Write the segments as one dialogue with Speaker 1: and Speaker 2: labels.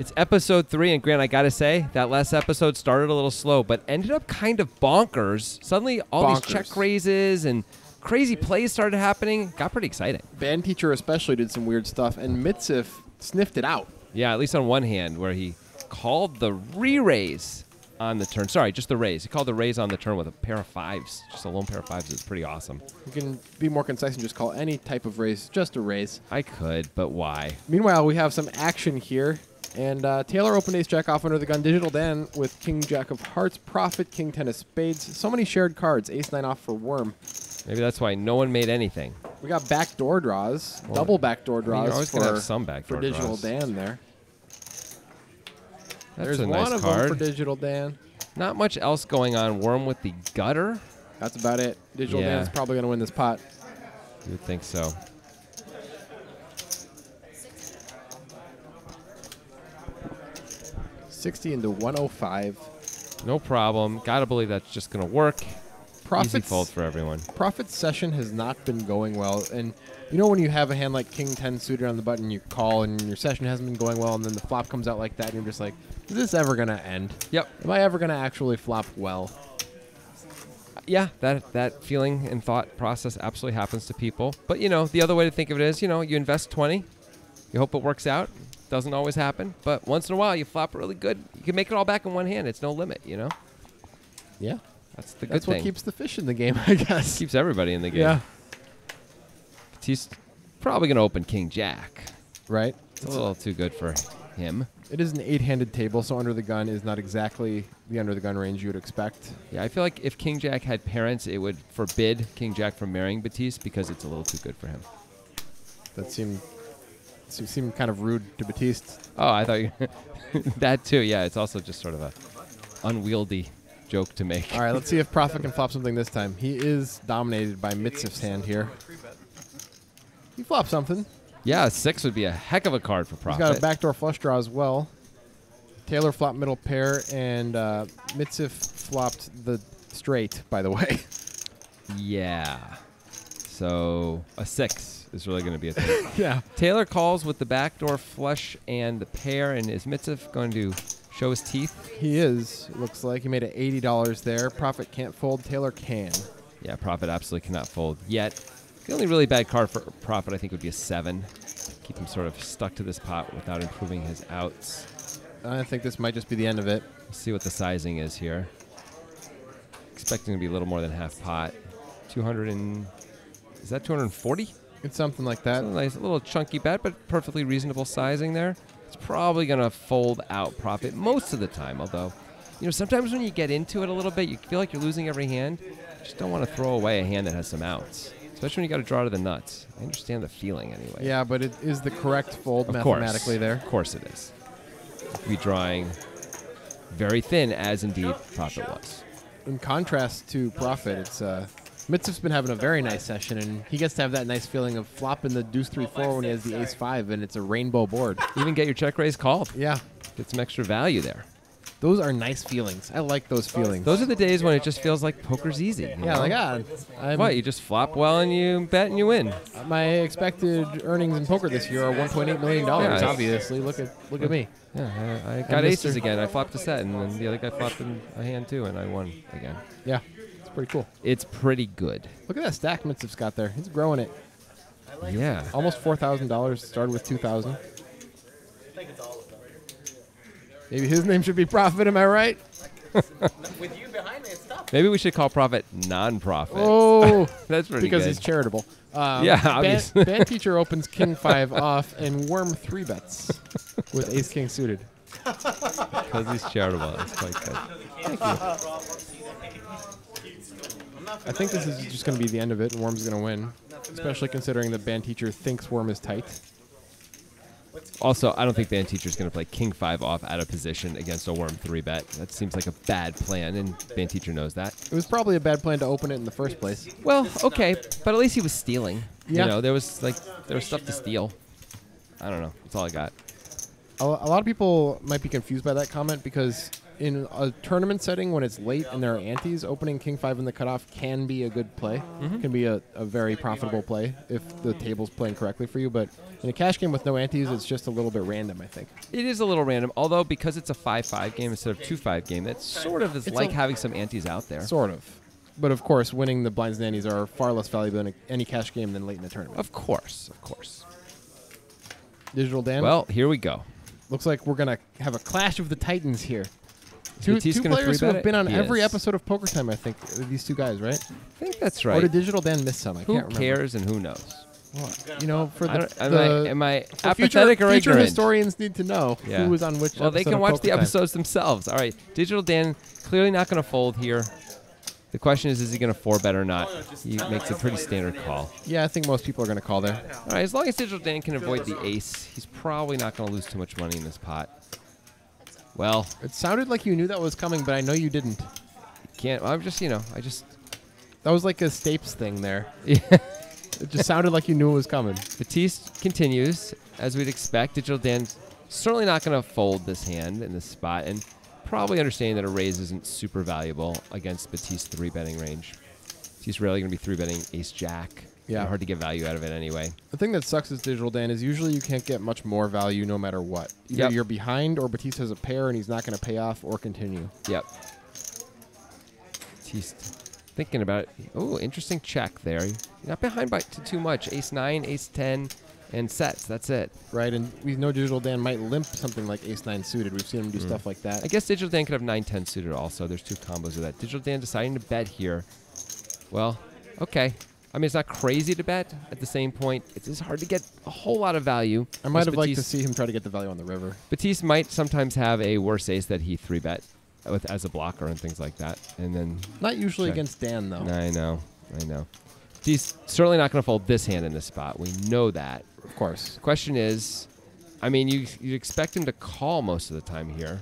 Speaker 1: It's episode 3, and Grant, I gotta say, that last episode started a little slow, but ended up kind of bonkers. Suddenly, all these check raises and crazy plays started happening. Got pretty exciting.
Speaker 2: Band Teacher especially did some weird stuff, and Mitsif sniffed it out.
Speaker 1: Yeah, at least on one hand, where he called the re-raise on the turn. Sorry, just the raise. He called the raise on the turn with a pair of fives. Just a lone pair of fives is pretty awesome.
Speaker 2: You can be more concise and just call any type of raise just a raise.
Speaker 1: I could, but why?
Speaker 2: Meanwhile, we have some action here. And Taylor opened ace-jack off under the gun. Digital Dan with king-jack of hearts, Prophet, king-10 of spades. So many shared cards. Ace-9 off for Worm.
Speaker 1: Maybe that's why no one made anything.
Speaker 2: We got backdoor draws. Well, double backdoor draws.
Speaker 1: You're always going to have some backdoor
Speaker 2: for Digital Dan there.
Speaker 1: There's a
Speaker 2: one
Speaker 1: nice
Speaker 2: of
Speaker 1: card.
Speaker 2: them for Digital Dan.
Speaker 1: Not much else going on. Worm with the gutter.
Speaker 2: That's about it. Digital Dan's probably going to win this pot.
Speaker 1: You would think so.
Speaker 2: $60 into 105.
Speaker 1: No problem. Gotta believe that's just gonna work. Easy fold for everyone.
Speaker 2: Prophet's session has not been going well, and you know when you have a hand like King 10 suited on the button, you call, and your session hasn't been going well, and then the flop comes out like that, and you're just like, is this ever gonna end?
Speaker 1: Yep.
Speaker 2: Am I ever gonna actually flop well?
Speaker 1: Yeah, that feeling and thought process absolutely happens to people. But you know, the other way to think of it is, you know, you invest 20, you hope it works out. Doesn't always happen, but once in a while you flop really good. You can make it all back in one hand. It's no limit, you know?
Speaker 2: Yeah.
Speaker 1: That's the good
Speaker 2: That's
Speaker 1: thing.
Speaker 2: what keeps the fish in the game, I guess.
Speaker 1: Keeps everybody in the game.
Speaker 2: Yeah.
Speaker 1: He's probably going to open King Jack.
Speaker 2: Right.
Speaker 1: It's a little too good for him.
Speaker 2: It is an 8-handed table, so under the gun is not exactly the under the gun range you would expect.
Speaker 1: Yeah, I feel like if King Jack had parents, it would forbid King Jack from marrying Batiste because it's a little too good for him.
Speaker 2: That seemed kind of rude to Batiste.
Speaker 1: Oh, I thought you that too. Yeah, it's also just sort of a unwieldy joke to make.
Speaker 2: All right, let's see if Prophet can flop something this time. He is dominated by Mitsif's hand here. He flopped something.
Speaker 1: Yeah, 6 would be a heck of a card for Prophet.
Speaker 2: He's got a backdoor flush draw as well. Taylor flopped middle pair, and Mitsif flopped the straight, by the way.
Speaker 1: Yeah. So a 6 is really going to be a thing.
Speaker 2: Yeah.
Speaker 1: Taylor calls with the backdoor flush and the pair, and is Mitsif going to show his teeth?
Speaker 2: He is, it looks like. He made it $80 there. Prophet can't fold. Taylor can.
Speaker 1: Yeah, Prophet absolutely cannot fold yet. The only really bad card for Prophet, I think, would be a 7. Keep him sort of stuck to this pot without improving his outs.
Speaker 2: I think this might just be the end of it.
Speaker 1: Let's see what the sizing is here. Expecting to be a little more than half pot. 200 and... Is that 240?
Speaker 2: It's something like that.
Speaker 1: It's a nice little chunky bet, but perfectly reasonable sizing there. It's probably going to fold out Prophet most of the time, although, you know, sometimes when you get into it a little bit, you feel like you're losing every hand. You just don't want to throw away a hand that has some outs, especially when you got to draw to the nuts. I understand the feeling anyway.
Speaker 2: Yeah, but it is the correct fold
Speaker 1: Of
Speaker 2: mathematically
Speaker 1: course.
Speaker 2: there.
Speaker 1: Of course it is. Be drawing very thin, as indeed Prophet was.
Speaker 2: In contrast to Prophet, it's Mitsif's been having a very nice session, and he gets to have that nice feeling of flopping the deuce 3-4 when he has the ace 5, and it's a rainbow board.
Speaker 1: Even get your check raise called.
Speaker 2: Yeah.
Speaker 1: Get some extra value there.
Speaker 2: Those are nice feelings. I like those feelings.
Speaker 1: Those are the days when it just feels like poker's easy.
Speaker 2: Yeah, like,
Speaker 1: what, you just flop well and you bet and you win.
Speaker 2: My expected earnings in poker this year are $1.8 million,
Speaker 1: Yeah,
Speaker 2: obviously. Look at me.
Speaker 1: Yeah, I got aces again. I flopped a set, and then the other guy flopped in a hand too, and I won again.
Speaker 2: Yeah, it's pretty cool.
Speaker 1: It's pretty good.
Speaker 2: Look at that stack Mitsif's got there. He's growing it.
Speaker 1: Yeah.
Speaker 2: Almost $4,000. Started with $2,000. Maybe his name should be Prophet, am I right?
Speaker 3: With you behind me, it's tough.
Speaker 1: Maybe we should call Prophet non-profit.
Speaker 2: Oh,
Speaker 1: that's pretty
Speaker 2: because
Speaker 1: good.
Speaker 2: he's charitable.
Speaker 1: Yeah, obviously.
Speaker 2: Band Teacher opens King 5 off and Worm 3 bets with Ace King suited.
Speaker 1: Because he's charitable. That's quite good.
Speaker 2: Thank you. I think this is just going to be the end of it, and Worm's going to win, especially considering that Band Teacher thinks Worm is tight.
Speaker 1: Also, I don't think Band Teacher's going to play King 5 off out of position against a Worm 3 bet. That seems like a bad plan, and Band Teacher knows that.
Speaker 2: It was probably a bad plan to open it in the first place.
Speaker 1: Well, okay, but at least he was stealing.
Speaker 2: Yeah.
Speaker 1: You know, there was stuff to steal. I don't know. That's all I got.
Speaker 2: A lot of people might be confused by that comment because in a tournament setting when it's late and there are antes, opening king 5 in the cutoff can be a good play. Can be a very profitable play if the table's playing correctly for you. But in a cash game with no antes, it's just a little bit random, I think.
Speaker 1: It is a little random, although because it's a 5-5 game instead of 2-5 game, that sort of is
Speaker 2: It's
Speaker 1: like
Speaker 2: a-
Speaker 1: having some antes out there.
Speaker 2: Sort of. But of course, winning the blinds and antes are far less valuable in any cash game than late in the tournament.
Speaker 1: Of course, of course.
Speaker 2: Digital Dan.
Speaker 1: Well, here we go.
Speaker 2: Looks like we're going to have a clash of the titans here. Two
Speaker 1: Batiste gonna
Speaker 2: players who
Speaker 1: 3-bet
Speaker 2: have been
Speaker 1: it?
Speaker 2: on
Speaker 1: He
Speaker 2: every
Speaker 1: is.
Speaker 2: episode of Poker Time, I think. These two guys, right?
Speaker 1: I think that's
Speaker 2: Or
Speaker 1: right.
Speaker 2: did Digital Dan miss some? I
Speaker 1: Who
Speaker 2: can't remember.
Speaker 1: cares and who knows?
Speaker 2: Well, you know, for
Speaker 1: I
Speaker 2: the,
Speaker 1: don't, am I
Speaker 2: for
Speaker 1: apathetic or
Speaker 2: future
Speaker 1: ignorant?
Speaker 2: historians need to know
Speaker 1: Yeah.
Speaker 2: who was on which
Speaker 1: Well,
Speaker 2: episode
Speaker 1: they can
Speaker 2: of
Speaker 1: watch
Speaker 2: Poker
Speaker 1: the
Speaker 2: Time.
Speaker 1: episodes themselves. All right, Digital Dan clearly not going to fold here. The question is he going to 4-bet or not? He makes a pretty standard call.
Speaker 2: Yeah, I think most people are going to call there.
Speaker 1: All right, as long as Digital Dan can avoid the ace, he's probably not going to lose too much money in this pot. Well,
Speaker 2: It sounded like you knew that was coming, but I know you didn't.
Speaker 1: can't. I'm just, I just.
Speaker 2: That was like a Stapes thing there.
Speaker 1: Yeah.
Speaker 2: It just sounded like you knew it was coming.
Speaker 1: Batiste continues, as we'd expect. Digital Dan certainly not going to fold this hand in this spot, and probably understanding that a raise isn't super valuable against Batiste's 3-betting range. He's rarely going to be 3-betting ace-jack.
Speaker 2: Yeah.
Speaker 1: Hard to get value out of it anyway.
Speaker 2: The thing that sucks is Digital Dan is usually you can't get much more value no matter what. Either
Speaker 1: Yep.
Speaker 2: you're behind or Batiste has a pair and he's not going to pay off or continue.
Speaker 1: Yep. Batiste thinking about it. Oh, interesting check there. You're not behind by too much. Ace-9, ace-10, and sets. That's it.
Speaker 2: Right, and we know Digital Dan might limp something like ace-9 suited. We've seen him do stuff like that.
Speaker 1: I guess Digital Dan could have 9-10 suited also. There's two combos of that. Digital Dan deciding to bet here. Well, okay. I mean, it's not crazy to bet. At the same point, it's just hard to get a whole lot of value.
Speaker 2: I might have liked to
Speaker 1: Batiste-
Speaker 2: see him try to get the value on the river.
Speaker 1: Batiste might sometimes have a worse ace that he 3-bet with as a blocker and things like that. And then,
Speaker 2: Not usually
Speaker 1: Check.
Speaker 2: against Dan, though.
Speaker 1: I know. He's certainly not going to fold this hand in this spot. We know that.
Speaker 2: Of course.
Speaker 1: Question is, I mean, you expect him to call most of the time here.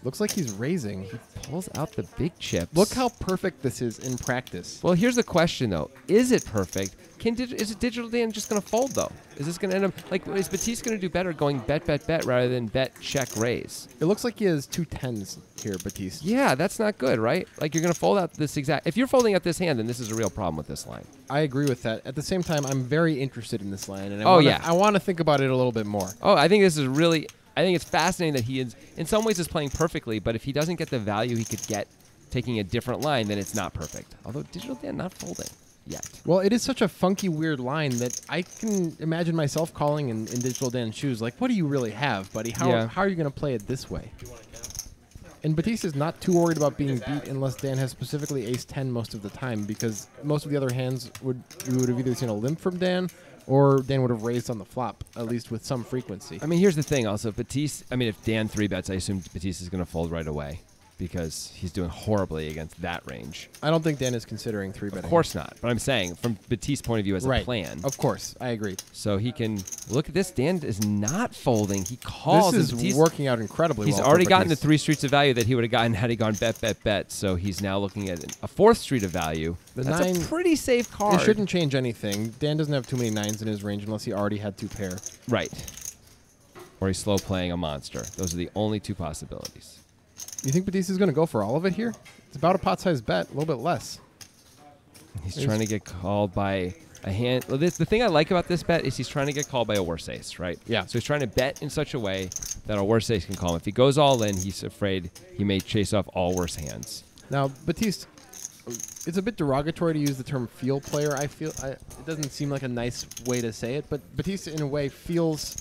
Speaker 2: Looks like he's raising.
Speaker 1: Pulls out the big chips.
Speaker 2: Look how perfect this is in practice.
Speaker 1: Well, here's the question, though. Is it perfect? Is it Digital Dan just going to fold, though? Is this going to end up... Like, is Batiste going to do better going bet, bet, bet rather than bet, check, raise?
Speaker 2: It looks like he has 2 10s here, Batiste.
Speaker 1: Yeah, that's not good, right? Like, you're going to fold out this exact... If you're folding out this hand, then this is a real problem with this line.
Speaker 2: I agree with that. At the same time, I'm very interested in this line, and
Speaker 1: Oh, yeah.
Speaker 2: I want to think about it a little bit more.
Speaker 1: Oh, I think this is really... I think it's fascinating that he is, in some ways, is playing perfectly, but if he doesn't get the value he could get taking a different line, then it's not perfect. Although Digital Dan not folding yet.
Speaker 2: Well, it is such a funky, weird line that I can imagine myself calling in Digital Dan's shoes. Like, what do you really have, buddy?
Speaker 1: Yeah.
Speaker 2: How are you going to play it this way? And Batiste is not too worried about being beat unless Dan has specifically ace-10 most of the time, because most of the other hands we would have either seen a limp from Dan, or Dan would have raised on the flop, at least with some frequency.
Speaker 1: I mean, here's the thing also. Batiste, I mean, if Dan 3-bets, I assume Batiste is going to fold right away because he's doing horribly against that range.
Speaker 2: I don't think Dan is considering 3-betting.
Speaker 1: Of course not. But I'm saying from Batiste's point of view as
Speaker 2: Right.
Speaker 1: a plan.
Speaker 2: Of course, I agree.
Speaker 1: So he can look at this. Dan is not folding. He calls.
Speaker 2: This
Speaker 1: and
Speaker 2: is
Speaker 1: Batiste-
Speaker 2: working out incredibly
Speaker 1: He's
Speaker 2: well. for
Speaker 1: already gotten the
Speaker 2: Batiste.
Speaker 1: 3 streets of value that he would have gotten had he gone bet, bet, bet. So he's now looking at a 4th street of value.
Speaker 2: The
Speaker 1: That's
Speaker 2: 9
Speaker 1: a pretty safe card.
Speaker 2: It shouldn't change anything. Dan doesn't have too many 9s in his range unless he already had 2 pair.
Speaker 1: Right. Or he's slow playing a monster. Those are the only 2 possibilities.
Speaker 2: You think Batiste is going to go for all of it here? It's about a pot-sized bet, a little bit less.
Speaker 1: He's trying to get called by a hand. Well, the thing I like about this bet is he's trying to get called by a worse ace, right?
Speaker 2: Yeah.
Speaker 1: So he's trying to bet in such a way that a worse ace can call him. If he goes all in, he's afraid he may chase off all worse hands.
Speaker 2: Now, Batiste, it's a bit derogatory to use the term feel player. I feel it doesn't seem like a nice way to say it, but Batiste, in a way, feels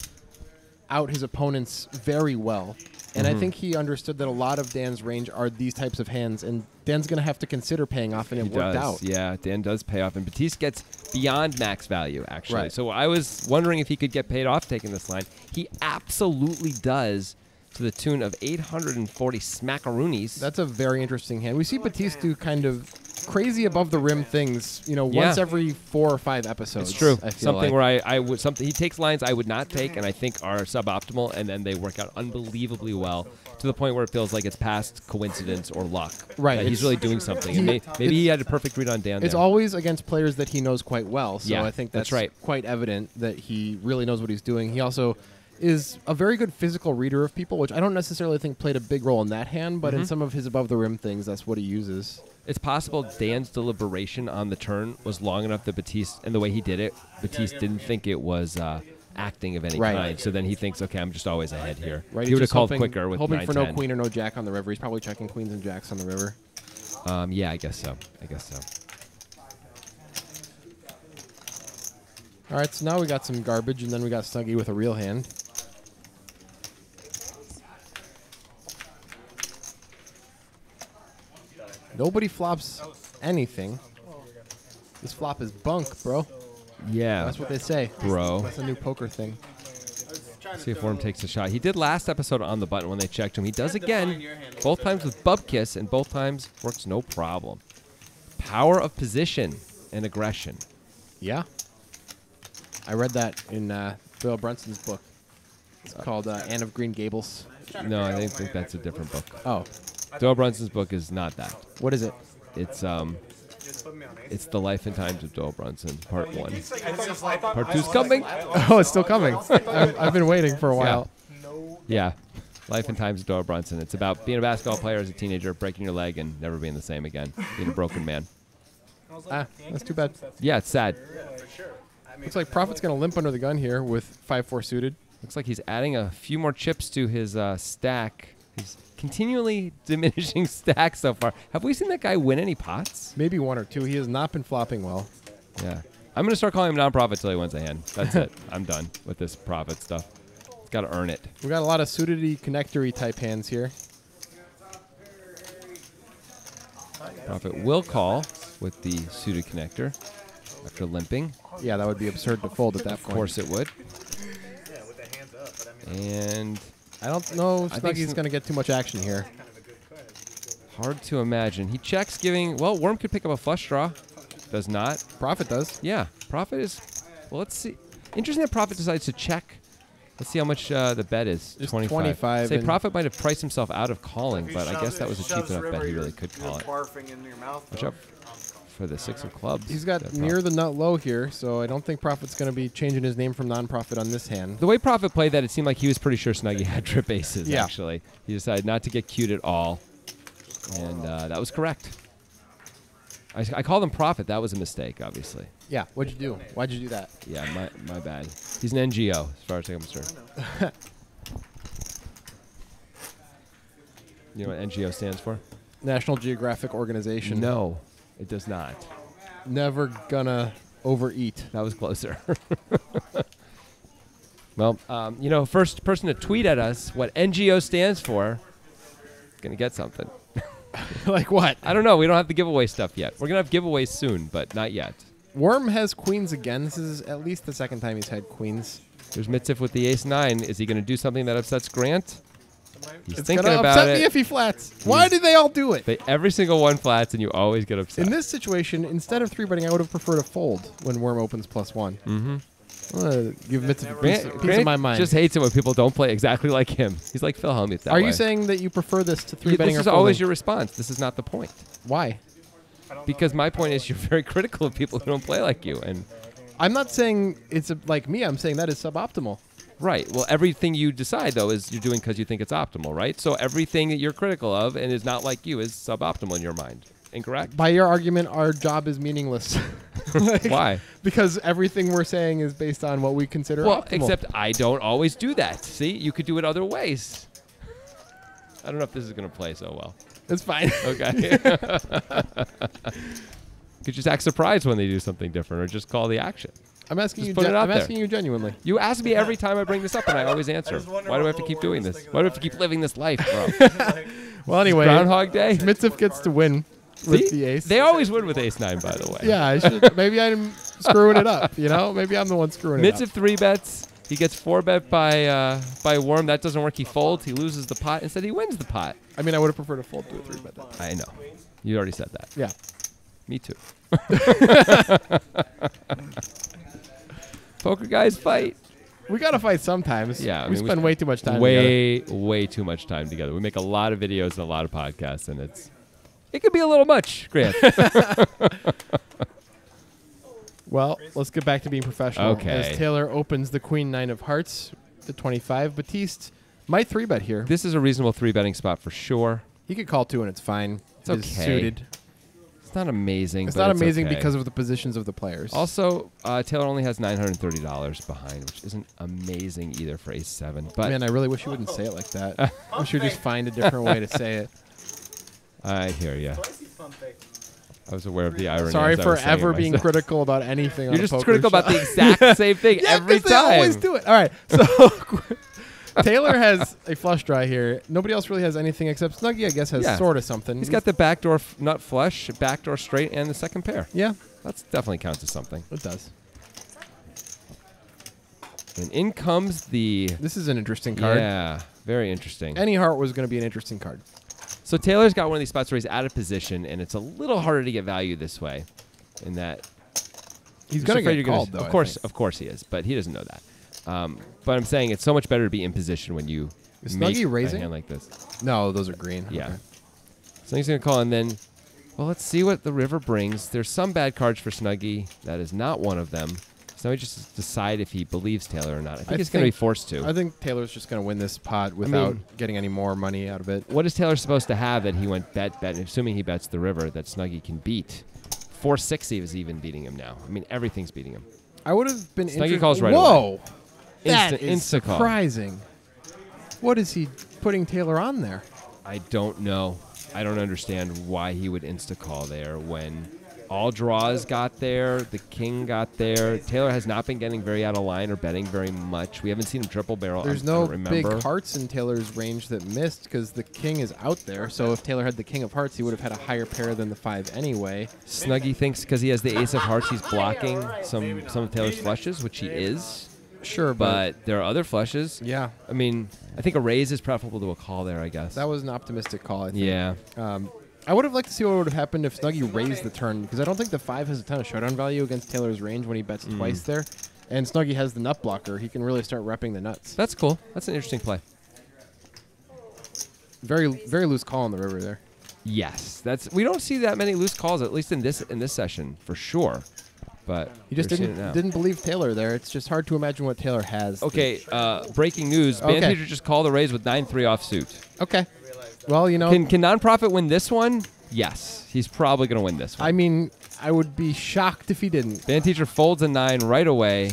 Speaker 2: out his opponents very well. And I think he understood that a lot of Dan's range are these types of hands, and Dan's going to have to consider paying off, and it
Speaker 1: He
Speaker 2: worked
Speaker 1: does.
Speaker 2: out.
Speaker 1: Yeah, Dan does pay off. And Batiste gets beyond max value, actually.
Speaker 2: Right.
Speaker 1: So I was wondering if he could get paid off taking this line. He absolutely does, to the tune of 840 smackaroonies.
Speaker 2: That's a very interesting hand. We see Batiste do kind of crazy above the rim things, once
Speaker 1: Yeah.
Speaker 2: every 4 or 5 episodes.
Speaker 1: It's true.
Speaker 2: I feel
Speaker 1: Something
Speaker 2: like.
Speaker 1: where I would something he takes lines I would not take and I think are suboptimal, and then they work out unbelievably well to the point where it feels like it's past coincidence or luck.
Speaker 2: Right,
Speaker 1: That he's
Speaker 2: it's-
Speaker 1: really doing something.
Speaker 2: he-
Speaker 1: And maybe he
Speaker 2: it's-
Speaker 1: had a perfect read on Dan.
Speaker 2: It's
Speaker 1: there.
Speaker 2: always against players that he knows quite well. So
Speaker 1: Yeah,
Speaker 2: I think
Speaker 1: that's
Speaker 2: that's
Speaker 1: right.
Speaker 2: quite evident that he really knows what he's doing. He also is a very good physical reader of people, which I don't necessarily think played a big role in that hand, but in some of his above the rim things, that's what he uses.
Speaker 1: It's possible Dan's deliberation on the turn was long enough that Batiste, and the way he did it, Batiste didn't think it was acting of any kind. So then he thinks, okay, I'm just always ahead here.
Speaker 2: Right,
Speaker 1: He would have
Speaker 2: just
Speaker 1: called
Speaker 2: hoping-
Speaker 1: quicker with
Speaker 2: hoping
Speaker 1: 9,
Speaker 2: for no
Speaker 1: 10.
Speaker 2: queen or no jack on the river. He's probably checking queens and jacks on the river.
Speaker 1: Yeah, I guess so.
Speaker 2: All right, so now we got some garbage, and then we got Snuggie with a real hand. Nobody flops anything. This flop is bunk, bro.
Speaker 1: Yeah,
Speaker 2: That's what they say.
Speaker 1: bro.
Speaker 2: That's a new poker thing.
Speaker 1: See if Worm takes a shot. He did last episode on the button when they checked him. He does again, both times with Bubkiss, and both times works no problem. Power of position and aggression.
Speaker 2: Yeah. I read that in Doyle Brunson's book. It's called Anne of Green Gables.
Speaker 1: No, I think that's a different book.
Speaker 2: Oh,
Speaker 1: Doyle Brunson's book is not that.
Speaker 2: what is it?
Speaker 1: It's The Life and Times of Doyle Brunson, Part 1. Part 2's coming.
Speaker 2: Oh, it's still coming. I've been waiting for a while.
Speaker 1: Yeah. Life and Times of Doyle Brunson. It's about being a basketball player as a teenager, breaking your leg, and never being the same again. Being a broken man.
Speaker 2: Ah, that's too bad.
Speaker 1: Yeah, it's sad.
Speaker 2: Looks like Prophet's going to limp under the gun here with 5-4 suited.
Speaker 1: Looks like he's adding a few more chips to his stack. He's continually diminishing stack so far. Have we seen that guy win any pots?
Speaker 2: Maybe one or two. He has not been flopping well.
Speaker 1: Yeah. I'm going to start calling him non-profit till he wins a hand. That's it. I'm done with this profit stuff. He's got to earn it.
Speaker 2: We got a lot of suited-y, connector-y type hands here.
Speaker 1: Profit will call with the suited connector after limping.
Speaker 2: Yeah, that would be absurd to fold at that
Speaker 1: Of
Speaker 2: point.
Speaker 1: course it would. And
Speaker 2: I don't know if
Speaker 1: I think
Speaker 2: Snuggie's going to get too much action here.
Speaker 1: hard to imagine. He checks giving, well, Worm could pick up a flush draw. Does not.
Speaker 2: Prophet does.
Speaker 1: Yeah, Profit is, well, let's see. Interesting that Profit decides to check. Let's see how much the bet is.
Speaker 2: Just
Speaker 1: 25. Say
Speaker 2: and-
Speaker 1: Profit might have priced himself out of calling, but I guess that was a cheap enough bet he really could call it.
Speaker 3: Barfing into your mouth.
Speaker 1: Watch out for the 6 of clubs.
Speaker 2: He's got
Speaker 1: That
Speaker 2: near the nut low here, so I don't think Prophet's going to be changing his name from non-profit on this hand.
Speaker 1: The way Profit played that, it seemed like he was pretty sure Snuggie had trip aces,
Speaker 2: Yeah.
Speaker 1: actually. He decided not to get cute at all, and that was correct. I called him Profit. That was a mistake, obviously.
Speaker 2: Yeah, what'd you do? Why'd you do that?
Speaker 1: Yeah, my bad. He's an NGO, as far as I'm concerned. You know what NGO stands for?
Speaker 2: National Geographic Organization.
Speaker 1: No, it does not.
Speaker 2: Never gonna overeat.
Speaker 1: That was closer. Well, you know, first person to tweet at us what NGO stands for is going to get something.
Speaker 2: Like what?
Speaker 1: I don't know. We don't have the giveaway stuff yet. We're going to have giveaways soon, but not yet.
Speaker 2: Worm has queens again. This is at least the second time he's had queens.
Speaker 1: There's Mitzif with the ace-9. Is he going to do something that upsets Grant? He's
Speaker 2: It's
Speaker 1: thinking
Speaker 2: gonna
Speaker 1: about
Speaker 2: upset me
Speaker 1: it.
Speaker 2: if he flats. Why do they all do it?
Speaker 1: Every single one flats, and you always get upset.
Speaker 2: In this situation, instead of 3-betting, I would have preferred a fold when Worm opens +1.
Speaker 1: Mm-hmm.
Speaker 2: Give Mitz a
Speaker 1: Grant,
Speaker 2: piece
Speaker 1: Grant
Speaker 2: of my mind.
Speaker 1: just hates it when people don't play exactly like him. He's like Phil Hellmuth that
Speaker 2: Are
Speaker 1: way.
Speaker 2: you saying that you prefer this to
Speaker 1: You-
Speaker 2: 3-betting
Speaker 1: this
Speaker 2: or
Speaker 1: is always
Speaker 2: folding?
Speaker 1: your response. This is not the point.
Speaker 2: Why?
Speaker 1: Because my point is you're very critical of people who don't play like you. And
Speaker 2: I'm not saying it's like me. I'm saying that is suboptimal.
Speaker 1: right. Well, everything you decide, though, is you're doing because you think it's optimal, right? So everything that you're critical of and is not like you is suboptimal in your mind. Incorrect?
Speaker 2: By your argument, our job is meaningless. Like,
Speaker 1: Why?
Speaker 2: Because everything we're saying is based on what we consider
Speaker 1: Well,
Speaker 2: optimal.
Speaker 1: except I don't always do that. See? You could do it other ways. I don't know if this is going to play so well.
Speaker 2: It's fine.
Speaker 1: Okay. Could just act surprised when they do something different or just call the action.
Speaker 2: I'm asking
Speaker 1: Just
Speaker 2: you.
Speaker 1: put it out
Speaker 2: I'm
Speaker 1: there.
Speaker 2: asking you genuinely.
Speaker 1: You ask me every time I bring this up, and I always answer.
Speaker 3: wonder
Speaker 1: Why do I
Speaker 3: what
Speaker 1: have to
Speaker 3: little
Speaker 1: keep
Speaker 3: Worm
Speaker 1: doing
Speaker 3: was
Speaker 1: this?
Speaker 3: thinking
Speaker 1: Why do I
Speaker 3: of
Speaker 1: have to keep
Speaker 3: that
Speaker 1: living this life, bro?
Speaker 2: Well, anyway,
Speaker 1: Groundhog Day?
Speaker 2: Mitzif gets to win with
Speaker 1: See?
Speaker 2: the ace.
Speaker 1: They always win with ace-9, by the way.
Speaker 2: Yeah, I should. Maybe I'm screwing it up. You know, maybe I'm the one screwing it
Speaker 1: Mitzif
Speaker 2: up.
Speaker 1: 3-bets. He gets 4-bet by Worm. That doesn't work. He folds. He loses the pot. Instead, he wins the pot.
Speaker 2: I mean, I would have preferred a fold to a 3-bet. Then.
Speaker 1: I know. You already said that.
Speaker 2: Yeah.
Speaker 1: Me too. Poker guys fight.
Speaker 2: We gotta fight sometimes.
Speaker 1: Yeah, I
Speaker 2: we
Speaker 1: mean,
Speaker 2: spend way too much time together.
Speaker 1: Way too much time together. We make a lot of videos and a lot of podcasts, and it could be a little much, Grant.
Speaker 2: Well, let's get back to being professional.
Speaker 1: Okay.
Speaker 2: As Taylor opens the Queen 9 of Hearts, to 25. Batiste might 3-bet here.
Speaker 1: This is a reasonable 3-betting spot for sure.
Speaker 2: He could call 2 and it's fine.
Speaker 1: It's
Speaker 2: It
Speaker 1: okay.
Speaker 2: is suited.
Speaker 1: It's not amazing.
Speaker 2: It's
Speaker 1: but
Speaker 2: not amazing
Speaker 1: okay.
Speaker 2: because of the positions of the players.
Speaker 1: Also, Taylor only has $930 behind, which isn't amazing either for Ace-7. But
Speaker 2: Man, I really wish you wouldn't say it like that. I wish you'd just find a different way to say it.
Speaker 1: I hear you.
Speaker 3: Spicy pump fake.
Speaker 1: I was aware of the irony.
Speaker 2: Sorry
Speaker 1: as I
Speaker 2: for
Speaker 1: was saying
Speaker 2: ever
Speaker 1: it
Speaker 2: being
Speaker 1: myself.
Speaker 2: critical about anything on
Speaker 1: You're
Speaker 2: a
Speaker 1: just
Speaker 2: poker
Speaker 1: critical
Speaker 2: show.
Speaker 1: about the exact same thing
Speaker 2: Yeah,
Speaker 1: every
Speaker 2: 'cause
Speaker 1: time.
Speaker 2: they always do it. All right, so Taylor has a flush draw here. Nobody else really has anything except Snuggie, I guess, has
Speaker 1: Yeah.
Speaker 2: sort of something.
Speaker 1: He's got the backdoor nut flush, backdoor straight, and the second pair.
Speaker 2: Yeah,
Speaker 1: That's definitely counts as something.
Speaker 2: it does.
Speaker 1: And in comes the...
Speaker 2: This is an interesting card.
Speaker 1: Yeah, very interesting.
Speaker 2: Any heart was going to be an interesting card.
Speaker 1: So Taylor's got one of these spots where he's out of position, and it's a little harder to get value this way. In that
Speaker 2: He's
Speaker 1: just
Speaker 2: going to
Speaker 1: afraid
Speaker 2: get
Speaker 1: you're
Speaker 2: called, though. I think.
Speaker 1: Of course he is, but he doesn't know that. But I'm saying it's so much better to be in position when you
Speaker 2: Is
Speaker 1: make
Speaker 2: Snuggie
Speaker 1: a
Speaker 2: raising?
Speaker 1: hand like this.
Speaker 2: No, those are green.
Speaker 1: Yeah.
Speaker 2: Okay.
Speaker 1: So he's going to call, and then, well, let's see what the river brings. There's some bad cards for Snuggie. That is not one of them. So we just decide if he believes Taylor or not. I think he's going to be forced to.
Speaker 2: I think Taylor's just going to win this pot without getting any more money out of it.
Speaker 1: What is Taylor supposed to have that he went bet, assuming he bets the river, that Snuggie can beat? 460 is even beating him now. I mean, everything's beating him.
Speaker 2: I would have been
Speaker 1: Snuggie
Speaker 2: interested.
Speaker 1: calls right
Speaker 2: Whoa!
Speaker 1: away.
Speaker 2: That
Speaker 1: Insta-
Speaker 2: is
Speaker 1: insta call.
Speaker 2: surprising. What is he putting Taylor on there?
Speaker 1: I don't know. I don't understand why he would insta-call there when all draws got there, the king got there. Taylor has not been getting very out of line or betting very much. We haven't seen him triple barrel.
Speaker 2: There's
Speaker 1: I
Speaker 2: no
Speaker 1: don't
Speaker 2: big
Speaker 1: remember.
Speaker 2: hearts in Taylor's range that missed because the king is out there. So if Taylor had the king of hearts, he would have had a higher pair than the 5 anyway.
Speaker 1: Snuggie thinks because he has the ace of hearts, he's blocking some of Taylor's flushes, which he is.
Speaker 2: Sure,
Speaker 1: But there are other flushes.
Speaker 2: yeah,
Speaker 1: I mean, I think a raise is preferable to a call there, I guess.
Speaker 2: that was an optimistic call, I think.
Speaker 1: Yeah.
Speaker 2: I would have liked to see what would have happened if Snuggie raised the turn because I don't think the 5 has a ton of showdown value against Taylor's range when he bets twice there. And Snuggie has the nut blocker. He can really start repping the nuts.
Speaker 1: That's cool. That's an interesting play.
Speaker 2: Very, very loose call on the river there.
Speaker 1: Yes. We don't see that many loose calls, at least in this session, for sure. But
Speaker 2: He just
Speaker 1: we're seeing it now.
Speaker 2: didn't believe Taylor there. It's just hard to imagine what Taylor has.
Speaker 1: Okay, breaking news.
Speaker 2: Okay.
Speaker 1: Band teacher just called the raise with 9-3 offsuit.
Speaker 2: Okay. Well, you know,
Speaker 1: Can Nonprofit win this one? Yes. He's probably going to win this one.
Speaker 2: I mean, I would be shocked if he didn't.
Speaker 1: Band teacher folds a 9 right away.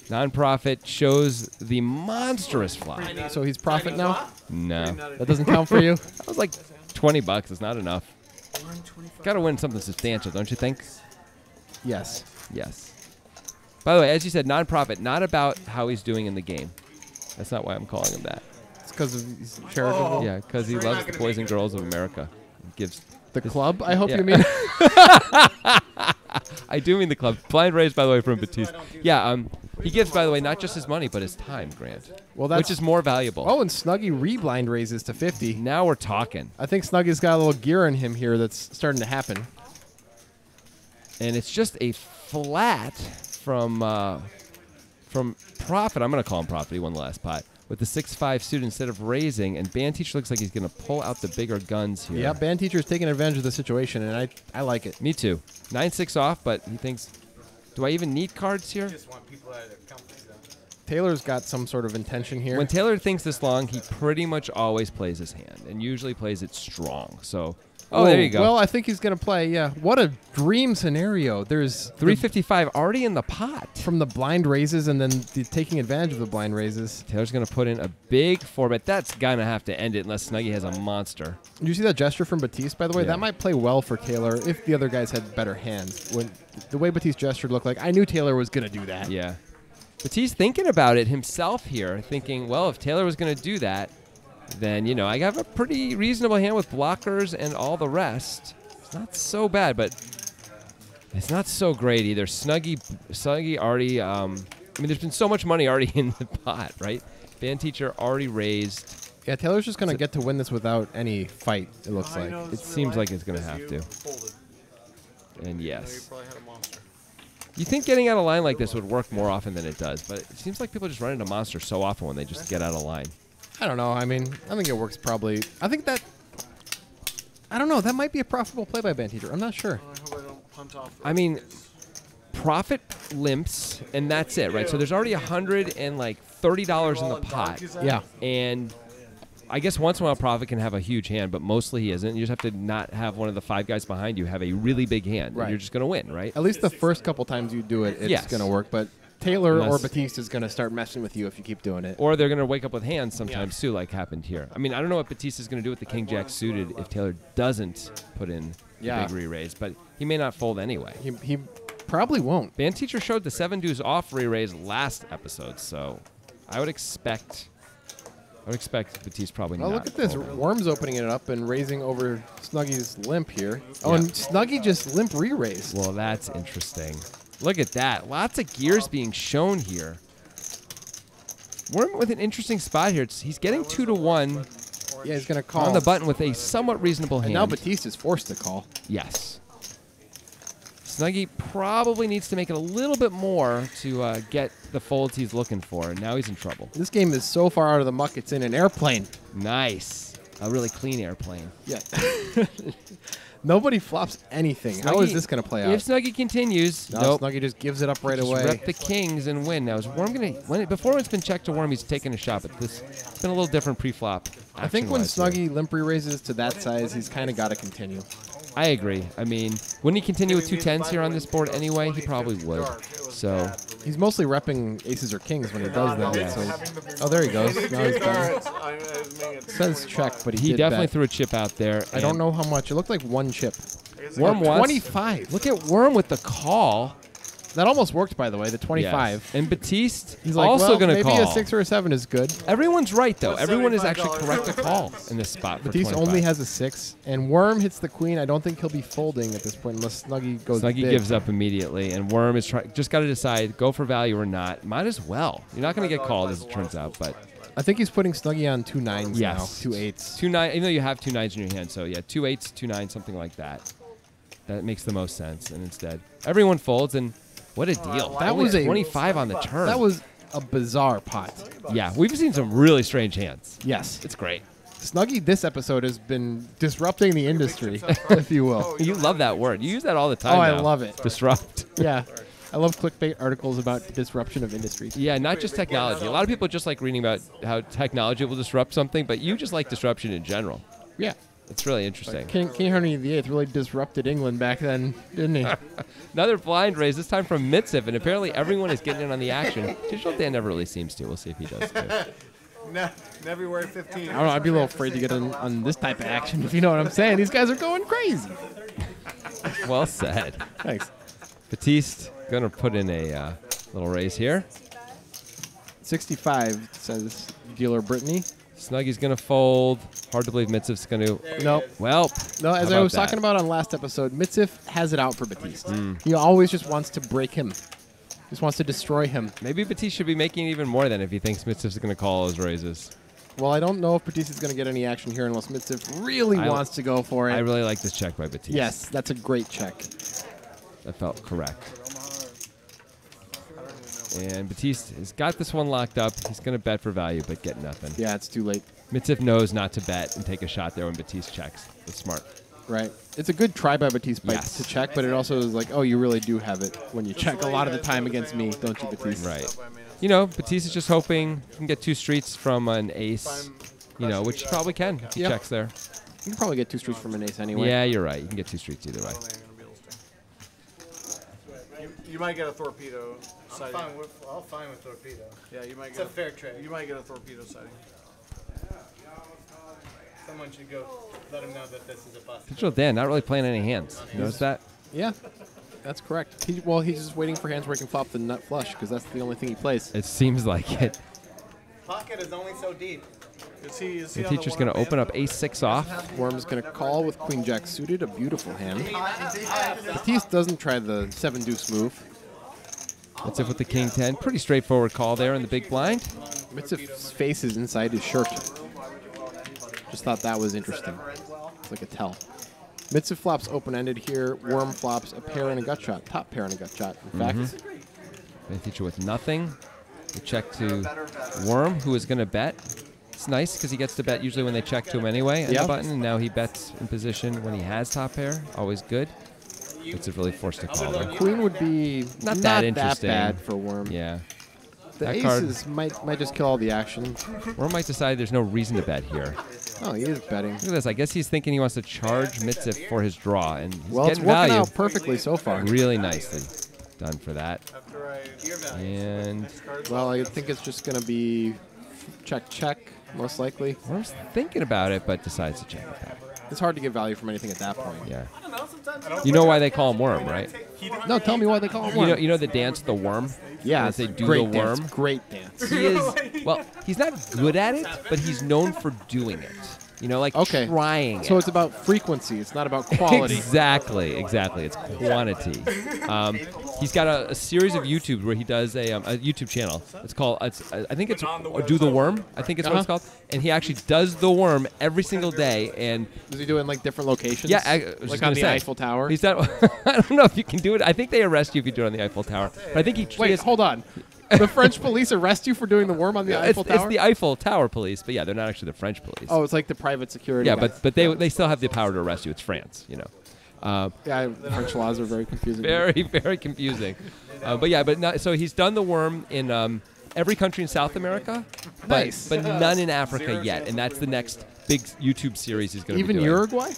Speaker 1: Nonprofit shows the monstrous flop.
Speaker 2: So he's profit now?
Speaker 1: No.
Speaker 2: That doesn't count for you?
Speaker 1: That was like $20. It's not enough. Got to win something substantial, don't you think?
Speaker 2: Yes.
Speaker 1: Yes. By the way, as you said, Nonprofit, not about how he's doing in the game. That's not why I'm calling him that.
Speaker 2: It's because he's charitable.
Speaker 1: Yeah, because he loves the boys and girls of America. He gives.
Speaker 2: The club, I hope
Speaker 1: Yeah.
Speaker 2: you mean.
Speaker 1: I do mean the club. Blind raise, by the way, from Batiste. Yeah, he gives, by the way, not just his money, but his time, Grant.
Speaker 2: Well, that's
Speaker 1: which is more valuable.
Speaker 2: Oh, and Snuggie reblind raises to 50.
Speaker 1: Now we're talking.
Speaker 2: I think Snuggie's got a little gear in him here that's starting to happen.
Speaker 1: And it's just a flat from Profit. I'm going to call him Profit. He won the last pot. With the 6-5 suit instead of raising, and Band Teacher looks like he's going to pull out the bigger guns here.
Speaker 2: Yeah, band teacher's taking advantage of the situation, and I like it.
Speaker 1: Me too. 9-6 off, but he thinks, do I even need cards here?
Speaker 3: Just want people out of their comfort zone.
Speaker 2: Taylor's got some sort of intention here.
Speaker 1: When Taylor thinks this long, he pretty much always plays his hand, and usually plays it strong. So, there you go.
Speaker 2: Well, I think he's going to play, yeah. What a dream scenario. There's
Speaker 1: 355 already in the pot.
Speaker 2: from the blind raises and then taking advantage of the blind raises.
Speaker 1: Taylor's going to put in a big 4-bet. That's going to have to end it unless Snuggie has a monster.
Speaker 2: Did you see that gesture from Batiste, by the way?
Speaker 1: Yeah.
Speaker 2: That might play well for Taylor if the other guys had better hands. When the way Batiste gestured looked like, I knew Taylor was going to do that.
Speaker 1: Yeah. But he's thinking about it himself here, thinking, well, if Taylor was going to do that, then, I have a pretty reasonable hand with blockers and all the rest. It's not so bad, but it's not so great either. Snuggie already, there's been so much money already in the pot, right? Band teacher already raised.
Speaker 2: Yeah, Taylor's just going to get to win this without any fight, it looks like.
Speaker 1: It seems like it's going to have to. And yes. You think getting out of line like this would work more often than it does, but it seems like people just run into monsters so often when they just get out of line.
Speaker 2: I don't know. I mean, I think it works probably. I think that. I don't know. That might be a profitable play by band teacher. I'm not sure.
Speaker 1: I mean, Profit limps, and that's it, right? So there's already $130 in the pot.
Speaker 2: Yeah.
Speaker 1: And I guess once in a while Prophet can have a huge hand, but mostly he isn't. You just have to not have one of the 5 guys behind you have a really big hand.
Speaker 2: Right.
Speaker 1: And you're just going to win, right?
Speaker 2: At least the first couple times you do it, it's
Speaker 1: Yes.
Speaker 2: going to work. But Taylor or
Speaker 1: Unless-
Speaker 2: Batiste is going to start messing with you if you keep doing it.
Speaker 1: Or they're going to wake up with hands sometimes too, like happened here. I mean, I don't know what Batiste is going to do with the King Jack suited if Taylor doesn't put in
Speaker 2: Yeah.
Speaker 1: the big re-raise, but he may not fold anyway.
Speaker 2: He probably won't.
Speaker 1: Band Teacher showed the 7 deuce off re-raise last episode, so I would expect Batiste probably
Speaker 2: Oh,
Speaker 1: not.
Speaker 2: look at this.
Speaker 1: folding.
Speaker 2: Worm's opening it up and raising over Snuggy's limp here. Oh,
Speaker 1: Yeah.
Speaker 2: and Snuggy just limp re-raised.
Speaker 1: Well, that's interesting. Look at that. Lots of gears being shown here. Worm with an interesting spot here. He's getting 2 to 1
Speaker 2: Yeah, he's going to call.
Speaker 1: on the button with a somewhat reasonable
Speaker 2: And
Speaker 1: hand.
Speaker 2: now Batiste is forced to call.
Speaker 1: Yes. Snuggy probably needs to make it a little bit more to get the folds he's looking for, and now he's in trouble.
Speaker 2: This game is so far out of the muck, it's in an airplane.
Speaker 1: Nice. A really clean airplane.
Speaker 2: Yeah. Nobody flops anything. How is this going to play out?
Speaker 1: If Snuggy continues,
Speaker 2: No,
Speaker 1: nope.
Speaker 2: Snuggy just gives it up right
Speaker 1: Just
Speaker 2: away.
Speaker 1: rep the kings and win. Now, is Worm going to... Before it's been checked to Worm, he's taken a shot, but this it's been a little different pre-flop.
Speaker 2: I think when
Speaker 1: action-wise here.
Speaker 2: Snuggy limp raises to that size, he's kind of got to continue.
Speaker 1: I agree. I mean, wouldn't he continue with 2 10s here on this board anyway? He probably would. So,
Speaker 2: He's mostly repping aces or kings when he does that.
Speaker 1: Yeah.
Speaker 2: So. Oh, there he goes. Now he's done. Says check, but
Speaker 1: he
Speaker 2: did
Speaker 1: definitely
Speaker 2: bet.
Speaker 1: threw a chip out there.
Speaker 2: I don't
Speaker 1: and
Speaker 2: know how much. It looked like 1 chip.
Speaker 1: Worm wants...
Speaker 2: 25.
Speaker 1: Look at Worm with the call.
Speaker 2: That almost worked, by the way, the 25.
Speaker 1: Yes. And Batiste
Speaker 2: He's like,
Speaker 1: also
Speaker 2: well,
Speaker 1: going to
Speaker 2: maybe
Speaker 1: call.
Speaker 2: a 6 or a 7 is good.
Speaker 1: Everyone's right, though.
Speaker 3: What's
Speaker 1: Everyone is actually
Speaker 3: $75
Speaker 1: correct to call in this spot for
Speaker 2: Batiste
Speaker 1: 25.
Speaker 2: only has a 6, and Worm hits the queen. I don't think he'll be folding at this point unless Snuggy goes
Speaker 1: Snuggy
Speaker 2: big.
Speaker 1: gives up immediately, and Worm is just got to decide, go for value or not. Might as well. You're not going to get called, as it turns out, but
Speaker 2: I think he's putting Snuggy on 2 9s
Speaker 1: yes.
Speaker 2: now, 2 8s.
Speaker 1: 2 9, even though you have 2 9s in your hand, so yeah, 2 8s, 2 9s, something like that. That makes the most sense, and instead, everyone folds, and what a deal.
Speaker 2: That
Speaker 1: Only
Speaker 2: was a
Speaker 1: 25 on the turn.
Speaker 2: That was a bizarre pot.
Speaker 1: Yeah, we've seen some really strange hands.
Speaker 2: Yes.
Speaker 1: It's great.
Speaker 2: Snuggy this episode has been disrupting the industry, if you will.
Speaker 1: You love that word. You use that all the time
Speaker 2: Oh, I
Speaker 1: now.
Speaker 2: love it.
Speaker 1: Disrupt.
Speaker 2: Yeah. I love clickbait articles about disruption of industries.
Speaker 1: Yeah, not just technology. A lot of people just like reading about how technology will disrupt something, but you just like disruption in general.
Speaker 2: Yeah.
Speaker 1: It's really interesting.
Speaker 2: King Henry VIII really disrupted England back then, didn't he?
Speaker 1: Another blind raise, this time from Mitsev, and apparently everyone is getting in on the action. Digital Dan never really seems to. We'll see if he does too.
Speaker 3: February 15th.
Speaker 2: I don't know. I'd be a little afraid to get in on this type of action, if you know what I'm saying. These guys are going crazy.
Speaker 1: Well said.
Speaker 2: Thanks.
Speaker 1: Batiste going to put in a little raise here.
Speaker 2: 65, says dealer Brittany.
Speaker 1: Snuggy's going to fold. Hard to believe Mitsev's going to...
Speaker 2: Nope.
Speaker 1: Well,
Speaker 2: No, as
Speaker 1: how
Speaker 2: I
Speaker 1: about
Speaker 2: was
Speaker 1: that?
Speaker 2: talking about on last episode, Mitsev has it out for Batiste. He always just wants to break him. Just wants to destroy him.
Speaker 1: Maybe Batiste should be making even more than if he thinks Mitsev's going to call his raises.
Speaker 2: Well, I don't know if Batiste is going to get any action here unless Mitsev really wants to go for it.
Speaker 1: I really like this check by Batiste.
Speaker 2: Yes, that's a great check.
Speaker 1: That felt correct. And Batiste has got this one locked up. He's going to bet for value, but get nothing.
Speaker 2: Yeah, it's too late.
Speaker 1: Mitsev knows not to bet and take a shot there when Batiste checks. It's smart.
Speaker 2: Right. It's a good try by Batiste
Speaker 1: Yes.
Speaker 2: to check, but it also is like, oh, you really do have it when you check a lot of the time against me, don't you, Batiste?
Speaker 1: Right. You know, Batiste is just hoping he can get 2 streets from an ace, you know, which he probably can if he
Speaker 2: Yep.
Speaker 1: checks there.
Speaker 2: You can probably get 2 streets from an ace anyway.
Speaker 1: Yeah, you're right. You can get 2 streets either way.
Speaker 3: You might get a torpedo sighting.
Speaker 4: I'll fine with torpedo.
Speaker 3: Yeah, you might
Speaker 4: It's
Speaker 3: get
Speaker 4: a fair trade.
Speaker 3: You might get a torpedo sighting.
Speaker 4: Someone should go let him know that this is a bust.
Speaker 1: Digital Dan not really playing any hands. You notice that?
Speaker 2: Yeah, that's correct. He's just waiting for hands where he can flop the nut flush because that's the only thing he plays.
Speaker 1: It seems like it.
Speaker 4: Pocket is only so deep.
Speaker 3: Is he
Speaker 1: The
Speaker 3: on
Speaker 1: teacher's going to open up ace-6 off.
Speaker 2: Worm's going to call with queen jack suited, a beautiful hand. Batiste doesn't try the 7-deuce move.
Speaker 1: That's it with the king-10. Pretty straightforward call there in the big blind.
Speaker 2: Mitsev's face is inside his shirt. Just thought that was interesting. It's like a tell. Mitsev flops open-ended here. Worm flops a pair and a gut shot. Top pair and a gut shot, in fact.
Speaker 1: The teacher with nothing. We check to Worm, who is going to bet. It's nice because he gets to bet usually when they check to him anyway on
Speaker 2: Yep.
Speaker 1: the button, and now he bets in position when he has top pair. Always good. It's really forced to call there.
Speaker 2: Queen would be
Speaker 1: Not that interesting.
Speaker 2: bad for Worm.
Speaker 1: Yeah.
Speaker 2: The
Speaker 1: That card-
Speaker 2: aces might just kill all the action.
Speaker 1: Worm might decide there's no reason to bet here.
Speaker 2: Oh, he is betting.
Speaker 1: Look at this. I guess he's thinking he wants to charge Mitzif for his draw, and he's
Speaker 2: Well, it's
Speaker 1: getting
Speaker 2: working
Speaker 1: value.
Speaker 2: out perfectly so far.
Speaker 1: Really nicely done for that.
Speaker 3: After I
Speaker 1: And
Speaker 2: Well, I think it's just going to be check, most likely.
Speaker 1: Worm's thinking about it, but decides to check it back.
Speaker 2: It's hard to get value from anything at that point.
Speaker 1: Yeah. You know why they call him Worm, right?
Speaker 2: No, tell me why they call him
Speaker 1: You
Speaker 2: Worm.
Speaker 1: know the dance, the worm?
Speaker 2: Yeah,
Speaker 1: As they do
Speaker 2: great
Speaker 1: the worm?
Speaker 2: dance. Great dance.
Speaker 1: He is, well, he's not good at it, but he's known for doing it. You know, like
Speaker 2: Okay.
Speaker 1: trying
Speaker 2: So
Speaker 1: it.
Speaker 2: it's about frequency. It's not about quality.
Speaker 1: Exactly. It's quantity. He's got a series of YouTube where he does a YouTube channel. It's called, I think it's Do the Worm. I think it's what it's called. And he actually does the worm every single day. And
Speaker 2: Does he do it in like different locations?
Speaker 1: yeah, I was just
Speaker 2: like
Speaker 1: gonna
Speaker 2: on the
Speaker 1: say,
Speaker 2: Eiffel Tower.
Speaker 1: He's done. I don't know if you can do it. I think they arrest you if you do it on the Eiffel Tower. But I think he.
Speaker 2: Wait, hold on. The French police arrest you for doing the worm on the Eiffel
Speaker 1: It's
Speaker 2: Tower?
Speaker 1: the Eiffel Tower police, but yeah, they're not actually the French police.
Speaker 2: Oh, it's like the private security.
Speaker 1: yeah,
Speaker 2: guy.
Speaker 1: but they still have the power to arrest you. It's France, you know.
Speaker 2: Yeah, French laws are very confusing.
Speaker 1: Very confusing. So he's done the worm in every country in South America, but
Speaker 2: Nice.
Speaker 1: but none in Africa yet, and that's the next big YouTube series he's going to be
Speaker 2: Even
Speaker 1: doing.
Speaker 2: Uruguay?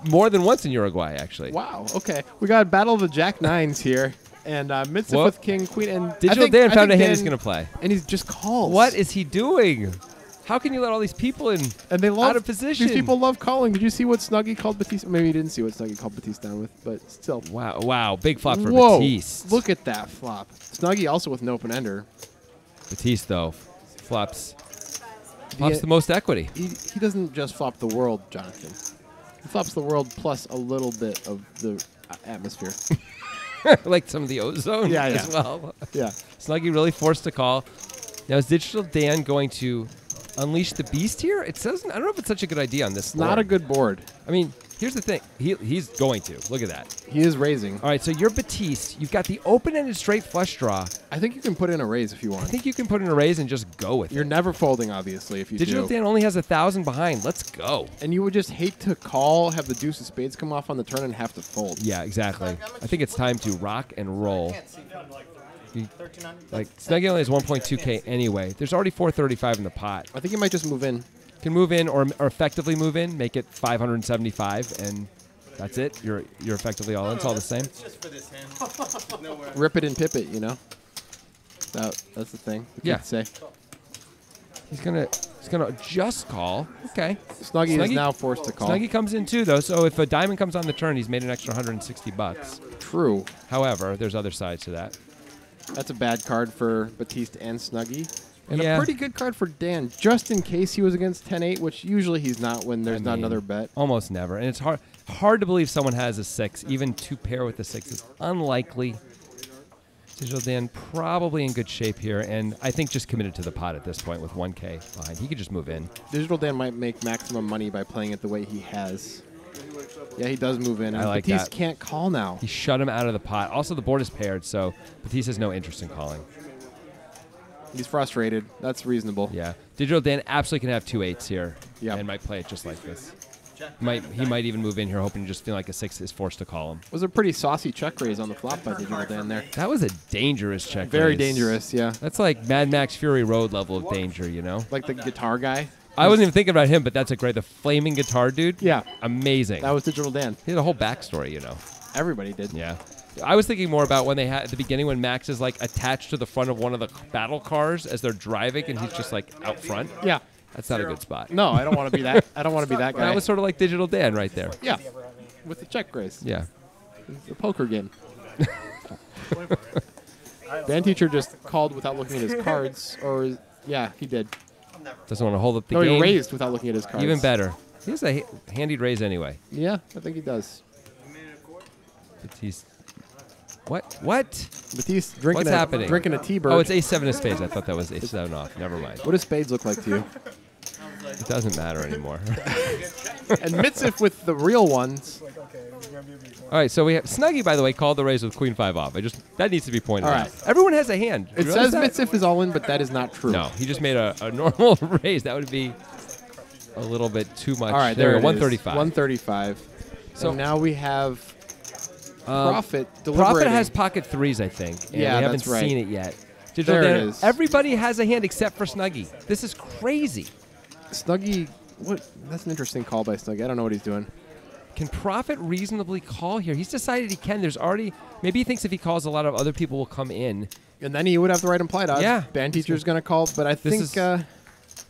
Speaker 1: More than once in Uruguay, actually.
Speaker 2: Wow. Okay, we got Battle of the Jack Nines here, and Mitzvah
Speaker 1: What?
Speaker 2: with King Queen, and
Speaker 1: Digital
Speaker 2: I
Speaker 1: Dan found a
Speaker 2: think
Speaker 1: hand he's
Speaker 2: Dan-
Speaker 1: going to play.
Speaker 2: and he's just calls.
Speaker 1: What is he doing? How can you let all these people in
Speaker 2: And they love
Speaker 1: out of position?
Speaker 2: These people love calling. Did you see what Snuggie called Batiste? Maybe you didn't see what Snuggie called Batiste down with, but still.
Speaker 1: Wow, big flop for
Speaker 2: Whoa!
Speaker 1: Batiste.
Speaker 2: Look at that flop. Snuggie also with an open ender.
Speaker 1: Batiste though flops
Speaker 2: Yeah.
Speaker 1: the most equity.
Speaker 2: He doesn't just flop the world, Jonathan. He flops the world plus a little bit of the atmosphere.
Speaker 1: Like some of the ozone
Speaker 2: Yeah,
Speaker 1: as
Speaker 2: yeah.
Speaker 1: well.
Speaker 2: Yeah.
Speaker 1: Snuggie really forced to call. Now is Digital Dan going to unleash the beast here? It doesn't. I don't know if it's such a good idea on this.
Speaker 2: It's not a good board.
Speaker 1: I mean, here's the thing. He's going to. Look at that.
Speaker 2: He is raising.
Speaker 1: All right, so you're Batiste. You've got the open-ended straight flush draw.
Speaker 2: I think you can put in a raise if you
Speaker 1: I
Speaker 2: want.
Speaker 1: think you can put in a raise and just go with
Speaker 2: You're
Speaker 1: it.
Speaker 2: never folding, obviously, if you
Speaker 1: Digital
Speaker 2: do.
Speaker 1: Dan only has 1,000 behind. Let's go.
Speaker 2: And you would just hate to call, have the deuce of spades come off on the turn, and have to fold.
Speaker 1: Yeah, exactly. I think it's time to rock and roll.
Speaker 4: Can't see.
Speaker 1: You-
Speaker 4: 1300.
Speaker 1: Like Snuggie only has 1.2K anyway. There's already 435 in the pot.
Speaker 2: I think you might just move in.
Speaker 1: Can move in or effectively move in, make it 575, and that's it. You're effectively all in. It's all the same.
Speaker 4: It's just for this hand. Nowhere.
Speaker 2: Rip it and pip it, you know? That's the thing. You
Speaker 1: Yeah.
Speaker 2: could say.
Speaker 1: He's gonna just call. Okay.
Speaker 2: Snuggie is now forced to call.
Speaker 1: Snuggie comes in too though. So if a diamond comes on the turn, he's made an extra $160.
Speaker 2: True.
Speaker 1: However, there's other sides to that.
Speaker 2: That's a bad card for Batiste and Snuggie. And
Speaker 1: Yeah.
Speaker 2: a pretty good card for Dan, just in case he was against 10-8, which usually he's not when there's not
Speaker 1: mean,
Speaker 2: another bet.
Speaker 1: Almost never, and it's hard to believe someone has a 6. Even to pair with the 6 is unlikely. Digital Dan probably in good shape here, and I think just committed to the pot at this point with 1K behind. He could just move in.
Speaker 2: Digital Dan might make maximum money by playing it the way he has. Yeah, he does move in.
Speaker 1: I
Speaker 2: And
Speaker 1: like
Speaker 2: Batiste
Speaker 1: that.
Speaker 2: can't call now.
Speaker 1: He shut him out of the pot. Also, the board is paired, so Batiste has no interest in calling.
Speaker 2: He's frustrated. That's reasonable.
Speaker 1: Yeah, Digital Dan absolutely can have 2 8s here,
Speaker 2: Yeah.
Speaker 1: and might play it just like this. He might even move in here, hoping to just feel like a 6 is forced to call him.
Speaker 2: It was a pretty saucy check raise on the flop by Digital Dan there.
Speaker 1: That was a dangerous check.
Speaker 2: Very
Speaker 1: raise.
Speaker 2: dangerous, yeah.
Speaker 1: That's like Mad Max Fury Road level of danger, you know?
Speaker 2: Like the guitar guy.
Speaker 1: I wasn't even thinking about him, but that's a great. The flaming guitar dude.
Speaker 2: Yeah,
Speaker 1: Amazing.
Speaker 2: that was Digital Dan.
Speaker 1: He had a whole backstory, you know?
Speaker 2: Everybody did.
Speaker 1: Yeah. I was thinking more about when they had at the beginning when Max is like attached to the front of one of the battle cars as they're driving and he's just like out front.
Speaker 2: Yeah.
Speaker 1: That's not a good spot.
Speaker 2: No, I don't want to be that. I don't want to be that guy.
Speaker 1: That was sort of like Digital Dan right there.
Speaker 2: yeah, with the check raise.
Speaker 1: Yeah.
Speaker 2: The poker game. Band teacher just called without looking at his cards, or yeah, he did.
Speaker 1: Doesn't want to hold up the
Speaker 2: No,
Speaker 1: game.
Speaker 2: he raised without looking at his cards.
Speaker 1: Even better. He has a handied raise anyway.
Speaker 2: Yeah, I think he does.
Speaker 1: Batiste. What?
Speaker 2: Batiste drinking
Speaker 1: What's happening?
Speaker 2: drinking a T-bird.
Speaker 1: Oh, it's Ace-7 of spades. I thought that was Ace-7 off. Never mind.
Speaker 2: What does spades look like to you?
Speaker 1: It doesn't matter anymore.
Speaker 2: And Mitzif with the real ones.
Speaker 1: All right, so we have Snuggie, by the way, called the raise with Queen 5 off. That needs to be pointed
Speaker 2: All
Speaker 1: out.
Speaker 2: right.
Speaker 1: Everyone has a hand.
Speaker 2: It
Speaker 1: You
Speaker 2: says
Speaker 1: realize that?
Speaker 2: Mitzif is all in, but that is not true.
Speaker 1: No, he just made a normal raise. That would be a little bit too much.
Speaker 2: All right, there
Speaker 1: we
Speaker 2: it
Speaker 1: go,
Speaker 2: is.
Speaker 1: 135.
Speaker 2: 135.
Speaker 1: So-
Speaker 2: So now we have Profit deliberating.
Speaker 1: Profit has pocket threes, I think. And
Speaker 2: Yeah,
Speaker 1: we haven't
Speaker 2: that's right.
Speaker 1: seen it yet. Digital
Speaker 2: There it
Speaker 1: Dan,
Speaker 2: is.
Speaker 1: everybody has a hand except for Snuggie. This is crazy.
Speaker 2: Snuggie. What? That's an interesting call by Snuggie. I don't know what he's doing.
Speaker 1: Can Profit reasonably call here? He's decided he can. There's already maybe he thinks if he calls, a lot of other people will come in.
Speaker 2: And then he would have the right implied odds.
Speaker 1: Yeah.
Speaker 2: Band teacher's going to call, but I think
Speaker 1: is-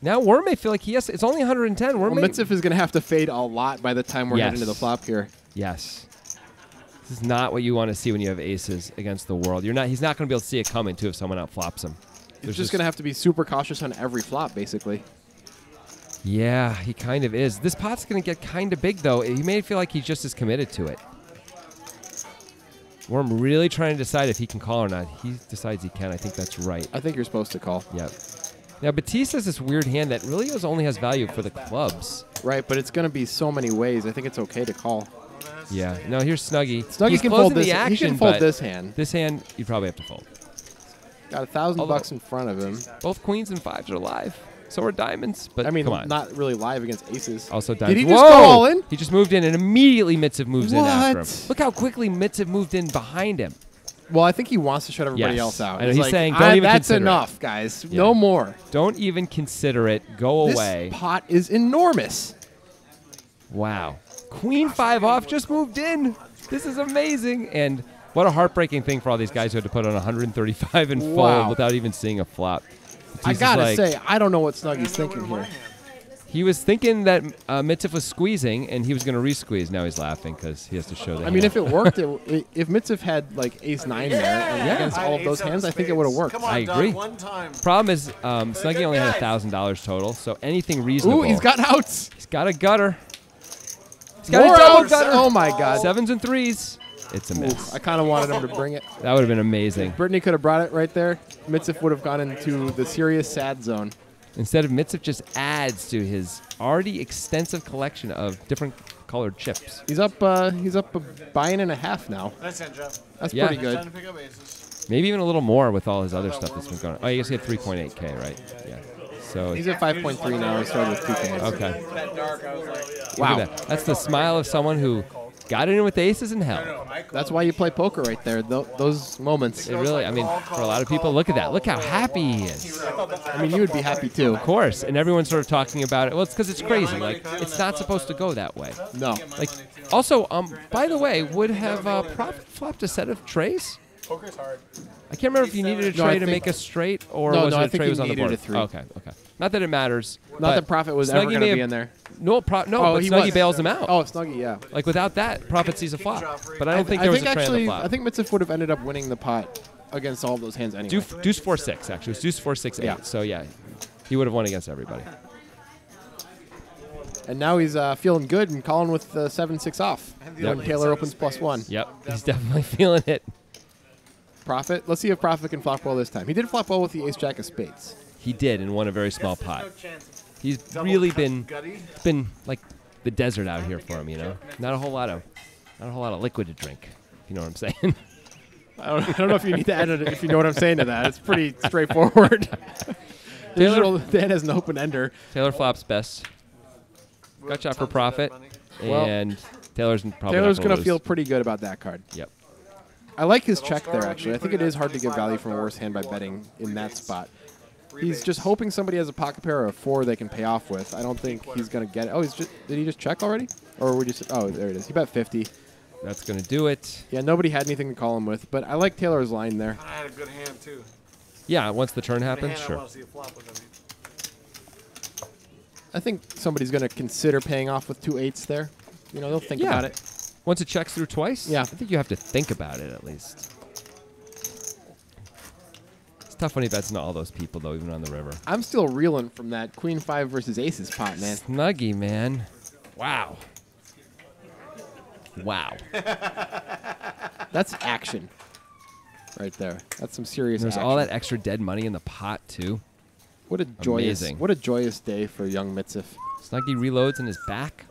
Speaker 1: Now Worm may feel like he has. It's only 110. Worm may,
Speaker 2: Mitzif is going to have to fade a lot by the time we're
Speaker 1: Yes.
Speaker 2: heading to the flop here.
Speaker 1: Yes. This is not what you want to see when you have aces against the world. You're not. He's not going to be able to see it coming too if someone outflops him.
Speaker 2: He's
Speaker 1: There's
Speaker 2: just going to have to be super cautious on every flop, basically.
Speaker 1: Yeah, he kind of is. This pot's going to get kind of big, though. He may feel like he's just as committed to it. Worm really trying to decide if he can call or not. He decides he can. I think that's right.
Speaker 2: I think you're supposed to call.
Speaker 1: Yep. Now, Batiste has this weird hand that really only has value for the clubs.
Speaker 2: Right, but it's going to be so many ways. I think it's okay to call.
Speaker 1: Yeah. Now, here's Snuggie.
Speaker 2: Snuggie
Speaker 1: He's
Speaker 2: can
Speaker 1: closing
Speaker 2: fold this.
Speaker 1: the action,
Speaker 2: he can fold
Speaker 1: but
Speaker 2: this hand.
Speaker 1: This hand, you probably have to fold.
Speaker 2: Got $1,000
Speaker 1: Although-
Speaker 2: bucks in front of him.
Speaker 1: Both queens and fives are live. So are diamonds. But
Speaker 2: I mean,
Speaker 1: come on.
Speaker 2: not really live against aces.
Speaker 1: Also
Speaker 2: Did
Speaker 1: diamonds.
Speaker 2: he just
Speaker 1: Whoa!
Speaker 2: go all in?
Speaker 1: He just moved in, and immediately Mitziv moves in after him.
Speaker 2: What?
Speaker 1: Look how quickly Mitziv moved in behind him.
Speaker 2: Well, I think he wants to shut everybody
Speaker 1: Yes.
Speaker 2: else out.
Speaker 1: I know, he's saying, don't even
Speaker 2: that's
Speaker 1: consider it."
Speaker 2: enough, guys.
Speaker 1: Yeah.
Speaker 2: No more.
Speaker 1: Don't even consider it. Go
Speaker 2: This
Speaker 1: away.
Speaker 2: pot is enormous.
Speaker 1: Wow. Queen 5 off just moved in. This is amazing. And what a heartbreaking thing for all these guys who had to put on 135 and fold
Speaker 2: Wow.
Speaker 1: without even seeing a flop.
Speaker 2: I
Speaker 1: He's just
Speaker 2: gotta
Speaker 1: like-
Speaker 2: say, I don't know what Snuggie's thinking here.
Speaker 1: He was thinking that Mitziv was squeezing, and he was going to re-squeeze. Now he's laughing because he has to show that.
Speaker 2: I mean, if it worked, if Mitziv had like ace-9 there and
Speaker 1: Yeah.
Speaker 2: against all of those hands, I think it would have worked.
Speaker 3: Come on,
Speaker 1: I
Speaker 3: Doug,
Speaker 1: agree.
Speaker 3: one time.
Speaker 1: Problem is, Snuggie only had $1,000 total, so anything reasonable.
Speaker 2: Ooh, he's got outs.
Speaker 1: He's got a gutter. He's got
Speaker 2: More
Speaker 1: a double
Speaker 2: outs.
Speaker 1: gutter.
Speaker 2: Oh my God.
Speaker 1: Sevens and threes. It's a
Speaker 2: Ooh,
Speaker 1: miss.
Speaker 2: I kind of wanted him to bring it.
Speaker 1: That would have been amazing.
Speaker 2: Brittany could have brought it right there. Mitziv would have gone into the serious sad zone.
Speaker 1: Instead of Mitziv just adds to his already extensive collection of different colored chips.
Speaker 2: He's up a buy-in and a half now.
Speaker 3: Nice hand, Jeff.
Speaker 2: That's
Speaker 1: Yeah.
Speaker 2: pretty
Speaker 3: Time
Speaker 2: good.
Speaker 3: to pick up aces.
Speaker 1: Maybe even a little more with all his other stuff that's been going on. Oh, I guess he had 3.8K, right? Yeah. So,
Speaker 2: He's at 5.3 now. He started with 2K.
Speaker 1: okay.
Speaker 4: That dark, I was like,
Speaker 1: Look
Speaker 2: Wow.
Speaker 1: at that. That's the smile of someone who got it in with the aces in hell.
Speaker 2: That's why you play poker right there. Those moments.
Speaker 1: It really, I mean, for a lot of people, look at that. Look how happy he is.
Speaker 2: I mean, you would be happy too.
Speaker 1: Of course. And everyone's sort of talking about it. Well, it's because it's crazy. Like, it's not supposed to go that way.
Speaker 2: No.
Speaker 1: Like, also, by the way, would have Profit flopped a set of trays?
Speaker 3: Poker's hard.
Speaker 1: I can't remember if you needed a
Speaker 2: No, I
Speaker 1: tray to
Speaker 2: think-
Speaker 1: make a straight or
Speaker 2: No,
Speaker 1: was
Speaker 2: no,
Speaker 1: it
Speaker 2: I
Speaker 1: a
Speaker 2: think
Speaker 1: tray
Speaker 2: he
Speaker 1: was on the
Speaker 2: needed
Speaker 1: board?
Speaker 2: a three.
Speaker 1: Okay. Not that it matters.
Speaker 2: Not
Speaker 1: but
Speaker 2: that Profit was ever
Speaker 1: Snuggie
Speaker 2: going
Speaker 1: may
Speaker 2: to be
Speaker 1: have-
Speaker 2: in there.
Speaker 1: No, but
Speaker 2: he
Speaker 1: Snuggie
Speaker 2: was.
Speaker 1: bails him out.
Speaker 2: Oh, Snuggie, yeah.
Speaker 1: Like without that, Profit sees a flop. But I don't think there was a tray on the
Speaker 2: actually,
Speaker 1: flop.
Speaker 2: I think Mitziv would have ended up winning the pot against all of those hands anyway.
Speaker 1: Deuce 4-6 actually. It was Deuce 4-6-8.
Speaker 2: Yeah.
Speaker 1: So yeah, he would have won against everybody.
Speaker 2: And now he's feeling good and calling with 7-6 off
Speaker 1: Yep.
Speaker 2: when Taylor opens +1.
Speaker 1: Yep, he's definitely feeling it.
Speaker 2: Profit. Let's see if Profit can flop well this time. He did flop well with the ace-jack of spades.
Speaker 1: He did and won a very small pot.
Speaker 4: no chance.
Speaker 1: He's
Speaker 3: Double
Speaker 1: really
Speaker 3: cut
Speaker 1: been
Speaker 3: gutty.
Speaker 1: like the desert out here for him. You know, not a whole lot of liquid to drink. If you know what I'm saying.
Speaker 2: I don't know if you need to add it if you know what I'm saying to that. It's pretty straightforward. Usual Dan has an open ender.
Speaker 1: Taylor flops best. Gut shot for
Speaker 3: Tons of
Speaker 1: Profit,
Speaker 3: money.
Speaker 2: Well,
Speaker 1: and Taylor's probably
Speaker 2: Taylor's
Speaker 1: not
Speaker 2: going to
Speaker 1: lose.
Speaker 2: feel pretty good about that card.
Speaker 1: Yep.
Speaker 2: I like his check there, actually. I think it is hard to give value from a worse hand by betting in that spot. He's just hoping somebody has a pocket pair or a 4 they can pay off with. I don't think he's going to get it. Oh, did he just check already? Or we just, oh, there it is. He bet 50.
Speaker 1: That's gonna do it.
Speaker 2: Yeah, nobody had anything to call him with, but I like Taylor's line there.
Speaker 3: I had a good hand too.
Speaker 1: Yeah, once the turn
Speaker 3: The
Speaker 1: happens,
Speaker 3: hand I
Speaker 1: sure.
Speaker 3: want to see a flop with him.
Speaker 2: I think somebody's going to consider paying off with 2 8s there. You know, they'll think
Speaker 1: Yeah.
Speaker 2: about it.
Speaker 1: Once it checks through twice,
Speaker 2: Yeah.
Speaker 1: I think you have to think about it at least. It's tough when he bets into all those people, though, even on the river.
Speaker 2: I'm still reeling from that Queen 5 versus Aces pot, man.
Speaker 1: Snuggie, man. Wow. Wow.
Speaker 2: That's action right there. That's some serious
Speaker 1: There's
Speaker 2: action.
Speaker 1: all that extra dead money in the pot, too.
Speaker 2: What a joyous,
Speaker 1: Amazing.
Speaker 2: what a joyous day for young Mitziv.
Speaker 1: Snuggie reloads in his back.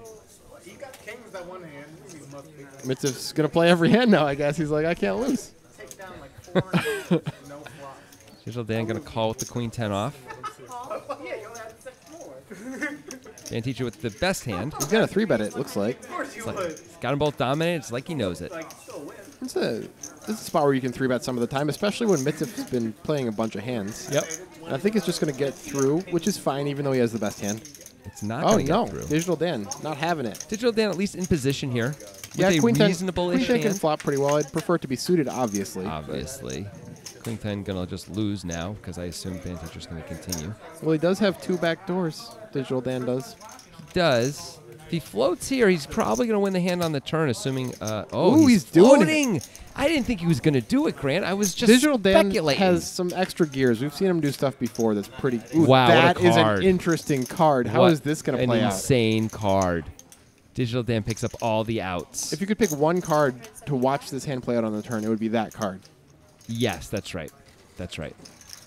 Speaker 4: He got kings that one hand. He must be
Speaker 2: Mitziv's going to play every hand now, I guess. He's like, I can't lose.
Speaker 4: take down like 4 hands, no flop.
Speaker 1: Digital Dan going to call with the Queen 10 off.
Speaker 4: Oh, yeah, you only had 6 more.
Speaker 1: Dan teacher with the best hand.
Speaker 2: He's going to 3-bet it, looks like.
Speaker 4: Of course you
Speaker 1: It's like,
Speaker 4: would.
Speaker 1: he's got them both dominated. It's like he knows it.
Speaker 4: Like, still win.
Speaker 2: This is a spot where you can 3-bet some of the time, especially when Mitzvah's been playing a bunch of hands.
Speaker 1: Yep.
Speaker 2: And I think it's just going to get through, which is fine, even though he has the best hand.
Speaker 1: It's not
Speaker 2: Oh,
Speaker 1: going to
Speaker 2: no.
Speaker 1: get through.
Speaker 2: Digital Dan, not having it.
Speaker 1: Digital Dan at least in position here. With
Speaker 2: Yeah,
Speaker 1: a
Speaker 2: Queen 10
Speaker 1: reasonable-ish
Speaker 2: can
Speaker 1: hand.
Speaker 2: flop pretty well. I'd prefer it to be suited, obviously.
Speaker 1: Obviously. Queen 10 going to just lose now because I assume Band Teacher's going to continue.
Speaker 2: Well, he does have 2 back doors. Digital Dan does.
Speaker 1: He does. If he floats here, he's probably going to win the hand on the turn, assuming...
Speaker 2: Ooh, he's doing it.
Speaker 1: floating! I didn't think he was going to do it, Grant. I was just
Speaker 2: Digital Dan
Speaker 1: speculating.
Speaker 2: has some extra gears. We've seen him do stuff before that's pretty... Ooh,
Speaker 1: Wow, what a
Speaker 2: that is
Speaker 1: card.
Speaker 2: an interesting card. How
Speaker 1: What
Speaker 2: is this going to
Speaker 1: an
Speaker 2: play out?
Speaker 1: insane card. Digital Dan picks up all the outs.
Speaker 2: If you could pick one card to watch this hand play out on the turn, it would be that card.
Speaker 1: Yes, that's right. That's right.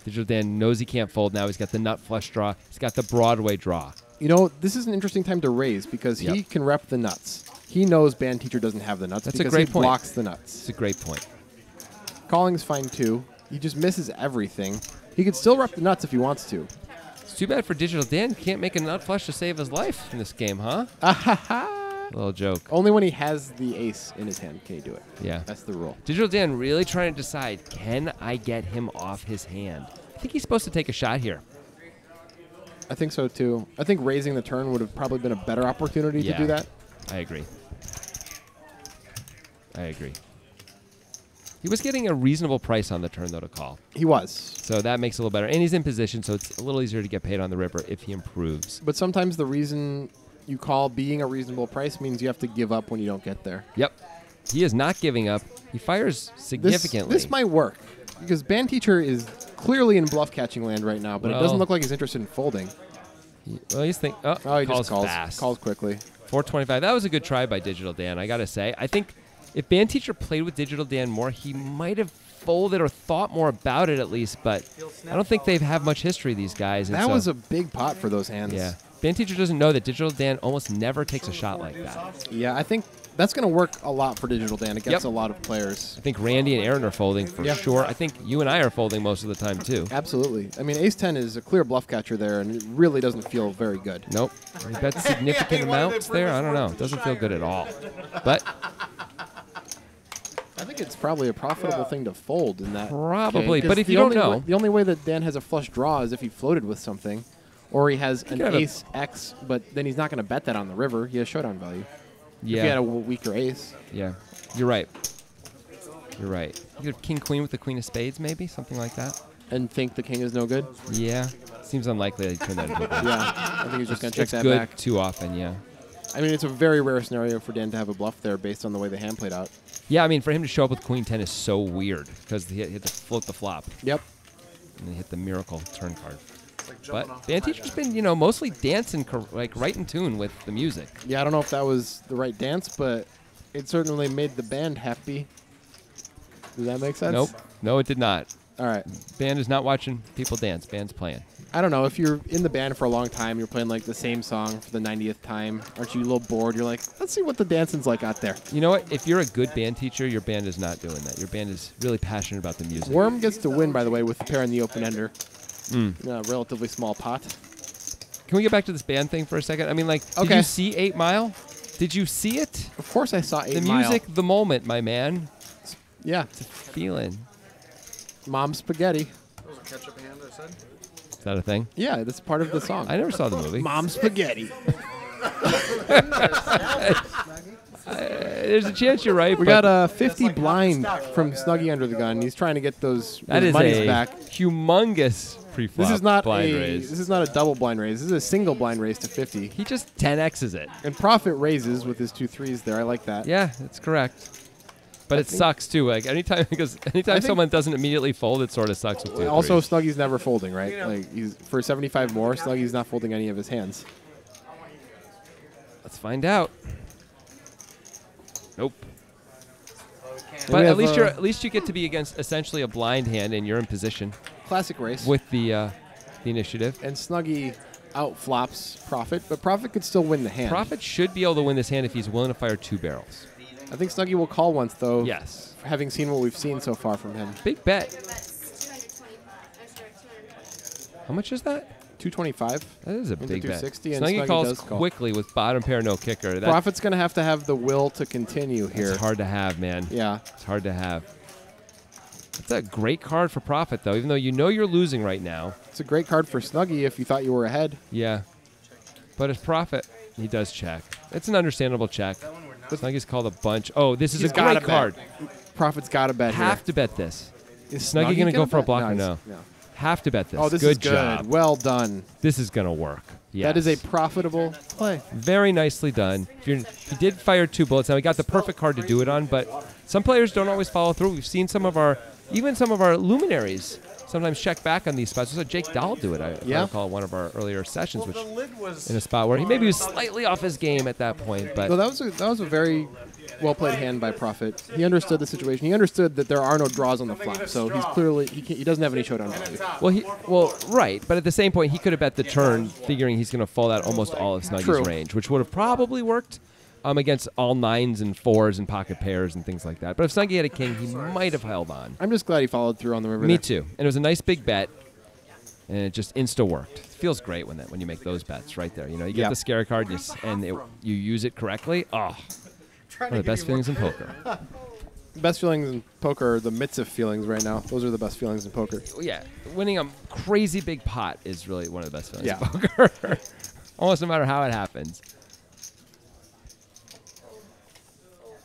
Speaker 1: Digital Dan knows he can't fold now. He's got the nut flush draw. He's got the Broadway draw.
Speaker 2: You know, this is an interesting time to raise because he
Speaker 1: Yep.
Speaker 2: can rep the nuts. He knows Band Teacher doesn't have the nuts
Speaker 1: That's a
Speaker 2: because
Speaker 1: great
Speaker 2: he
Speaker 1: point.
Speaker 2: blocks the nuts.
Speaker 1: It's a great point.
Speaker 2: Calling's fine too. He just misses everything. He could still rep the nuts if he wants to.
Speaker 1: It's too bad for Digital Dan. Can't make a nut flush to save his life in this game, huh? Little joke.
Speaker 2: Only when he has the ace in his hand can he do it.
Speaker 1: Yeah.
Speaker 2: That's the rule.
Speaker 1: Digital Dan really trying to decide, can I get him off his hand? I think he's supposed to take a shot here.
Speaker 2: I think so too. I think raising the turn would have probably been a better opportunity
Speaker 1: Yeah.
Speaker 2: to do that.
Speaker 1: I agree. I agree. He was getting a reasonable price on the turn, though, to call.
Speaker 2: He was.
Speaker 1: So that makes it a little better. And he's in position, so it's a little easier to get paid on the river if he improves.
Speaker 2: But sometimes the reason you call being a reasonable price means you have to give up when you don't get there.
Speaker 1: Yep. He is not giving up. He fires significantly.
Speaker 2: This might work because Band Teacher is clearly in bluff catching land right now, but it
Speaker 1: Well-
Speaker 2: doesn't look like he's interested in folding.
Speaker 1: Well, he's thinking. Oh,
Speaker 2: Oh, he
Speaker 1: calls
Speaker 2: just calls.
Speaker 1: fast.
Speaker 2: Calls quickly.
Speaker 1: 425. That was a good try by Digital Dan, I got to say. I think if Band Teacher played with Digital Dan more, he might have folded or thought more about it at least, but I don't think they have much history, these guys. and
Speaker 2: That
Speaker 1: so-
Speaker 2: was a big pot for those hands.
Speaker 1: Yeah. Band Teacher doesn't know that Digital Dan almost never takes a shot like that.
Speaker 2: Yeah, I think that's going to work a lot for Digital Dan against
Speaker 1: Yep.
Speaker 2: a lot of players.
Speaker 1: I think Randy and Aaron are folding for
Speaker 2: Yeah.
Speaker 1: sure. I think you and I are folding most of the time, too.
Speaker 2: Absolutely. I mean, Ace-10 is a clear bluff catcher there, and it really doesn't feel very good.
Speaker 1: Nope. We bet significant amounts there. I don't know. It doesn't feel good at all. But
Speaker 2: I think it's probably a profitable thing to fold in that.
Speaker 1: Probably,
Speaker 2: game,
Speaker 1: but
Speaker 2: 'cause
Speaker 1: if you
Speaker 2: the
Speaker 1: don't
Speaker 2: only
Speaker 1: know-
Speaker 2: way- the only way that Dan has a flush draw is if he floated with something, or he has an
Speaker 1: could have a-
Speaker 2: ace X, but then he's not going to bet that on the river. He has showdown value. If he had
Speaker 1: yeah,
Speaker 2: a weaker ace.
Speaker 1: yeah, you're right. You're right. You could have King Queen with the Queen of Spades, maybe something like that.
Speaker 2: And think the king is no good.
Speaker 1: Yeah, seems unlikely that he'd turn that into a bluff.
Speaker 2: Yeah, I think he's just going to check
Speaker 1: It's
Speaker 2: that
Speaker 1: good
Speaker 2: back.
Speaker 1: too often. Yeah,
Speaker 2: I mean, it's a very rare scenario for Dan to have a bluff there based on the way the hand played out.
Speaker 1: yeah. I mean, for him to show up with Queen 10 is so weird because he had to float the flop
Speaker 2: Yep.
Speaker 1: and then hit the miracle turn card.
Speaker 3: It's like jumping
Speaker 1: But
Speaker 3: off
Speaker 1: Band
Speaker 3: the high
Speaker 1: Teacher's
Speaker 3: ground.
Speaker 1: been, mostly dancing like right in tune with the music.
Speaker 2: Yeah, I don't know if that was the right dance, but it certainly made the band happy. Does that make sense?
Speaker 1: Nope, no, it did not.
Speaker 2: All right.
Speaker 1: Band is not watching people dance. Band's playing.
Speaker 2: I don't know. If you're in the band for a long time, you're playing like the same song for the 90th time. Aren't you a little bored? You're like, let's see what the dancing's like out there.
Speaker 1: You know what? If you're a good band teacher, your band is not doing that. Your band is really passionate about the music.
Speaker 2: Worm gets to win, by the way, with the pair in the open ender.
Speaker 1: Mm.
Speaker 2: Relatively small pot.
Speaker 1: Can we get back to this band thing for a second? I mean, like, did
Speaker 2: Okay.
Speaker 1: you see 8 Mile? Did you see it?
Speaker 2: Of course, I saw 8
Speaker 1: The
Speaker 2: Mile.
Speaker 1: music, the moment, my man.
Speaker 2: Yeah.
Speaker 1: It's a feeling.
Speaker 2: Mom Spaghetti.
Speaker 3: That was a ketchup hand, I said.
Speaker 1: Is that a thing?
Speaker 2: Yeah, that's part of the song.
Speaker 1: I never saw the movie.
Speaker 2: Mom Spaghetti.
Speaker 1: There's a chance you're right.
Speaker 2: We
Speaker 1: but
Speaker 2: got a 50 blind from Snuggy under the gun. He's trying to get those
Speaker 1: that is
Speaker 2: monies
Speaker 1: a
Speaker 2: back.
Speaker 1: humongous pre-flop
Speaker 2: This is not
Speaker 1: blind
Speaker 2: a
Speaker 1: raise.
Speaker 2: this is not a double blind raise. This is a single blind raise to 50.
Speaker 1: He just 10x's it.
Speaker 2: And Profit raises with his 2 3s there. I like that.
Speaker 1: Yeah, that's correct. But it
Speaker 2: think-
Speaker 1: sucks too. Like anytime
Speaker 2: think-
Speaker 1: someone doesn't immediately fold, it sort of sucks with 2
Speaker 2: Also,
Speaker 1: threes.
Speaker 2: Snuggy's never folding, right? Like he's for 75 more. Snuggy's not folding any of his hands.
Speaker 1: Let's find out. Nope.
Speaker 2: We
Speaker 1: But
Speaker 2: have,
Speaker 1: at least you get to be against essentially a blind hand, and you're in position
Speaker 2: Classic race.
Speaker 1: with the initiative.
Speaker 2: And Snuggy out flops Profit, but Profit could still win the hand.
Speaker 1: Profit should be able to win this hand if he's willing to fire 2 barrels.
Speaker 2: I think Snuggy will call once though.
Speaker 1: Yes.
Speaker 2: Having seen what we've seen so far from him.
Speaker 1: Big bet.
Speaker 4: That's 220 extra turn.
Speaker 1: How much is that?
Speaker 2: 225.
Speaker 1: That is a
Speaker 2: Into
Speaker 1: big bet.
Speaker 2: 260, and
Speaker 1: Snuggie
Speaker 2: Snuggie
Speaker 1: calls
Speaker 2: does call.
Speaker 1: quickly with bottom pair, no kicker. That,
Speaker 2: Profit's going to have the will to continue here.
Speaker 1: It's hard to have, man.
Speaker 2: Yeah.
Speaker 1: It's hard to have. It's a great card for Profit, though, even though you know you're losing right now.
Speaker 2: It's a great card for Snuggie if you thought you were ahead.
Speaker 1: Yeah. But it's Profit. He does check. It's an understandable check. Snuggie's called a bunch. Oh, this is
Speaker 2: He's
Speaker 1: a
Speaker 2: gotta
Speaker 1: great card.
Speaker 2: bet. Profit's got to bet
Speaker 1: Have
Speaker 2: here.
Speaker 1: to bet this.
Speaker 2: Is
Speaker 1: Snuggie gonna go for a block or
Speaker 2: no?
Speaker 1: no? Have to bet this.
Speaker 2: Oh, this
Speaker 1: good
Speaker 2: is good.
Speaker 1: job.
Speaker 2: Well done.
Speaker 1: This is going to work. Yes.
Speaker 2: That is a profitable play.
Speaker 1: Very nicely done. If you did fire 2 bullets. Now, we got the perfect card to do it on, but some players don't always follow through. We've seen some of our luminaries sometimes check back on these spots. We saw Jake Dahl do it, if I recall, one of our earlier sessions, which
Speaker 3: The lid was.
Speaker 1: in a spot where he maybe was slightly off his game at that point. But
Speaker 2: Well, that was a very well played hand by Profit. He understood the situation. He understood that there are no draws on the flop, so he's clearly he doesn't have any showdown value.
Speaker 1: Right, but at the same point, he could have bet the turn, figuring he's going to fold out almost all of Snuggie's
Speaker 2: True.
Speaker 1: range, which would have probably worked against all 9s and 4s and pocket pairs and things like that. But if Snuggie had a king, he might have held on.
Speaker 2: I'm just glad he followed through on the river.
Speaker 1: Me
Speaker 2: there.
Speaker 1: too. And it was a nice big bet, and it just insta worked. It feels great when you make those bets right there. You know, you get
Speaker 2: Yep.
Speaker 1: the scary card and you use it correctly. Oh, one of the best feelings in poker.
Speaker 2: Best feelings in poker are the Mitzvah feelings right now. Those are the best feelings in poker.
Speaker 1: Yeah, winning a crazy big pot is really one of the best feelings
Speaker 2: Yeah.
Speaker 1: in poker. Almost no matter how it happens.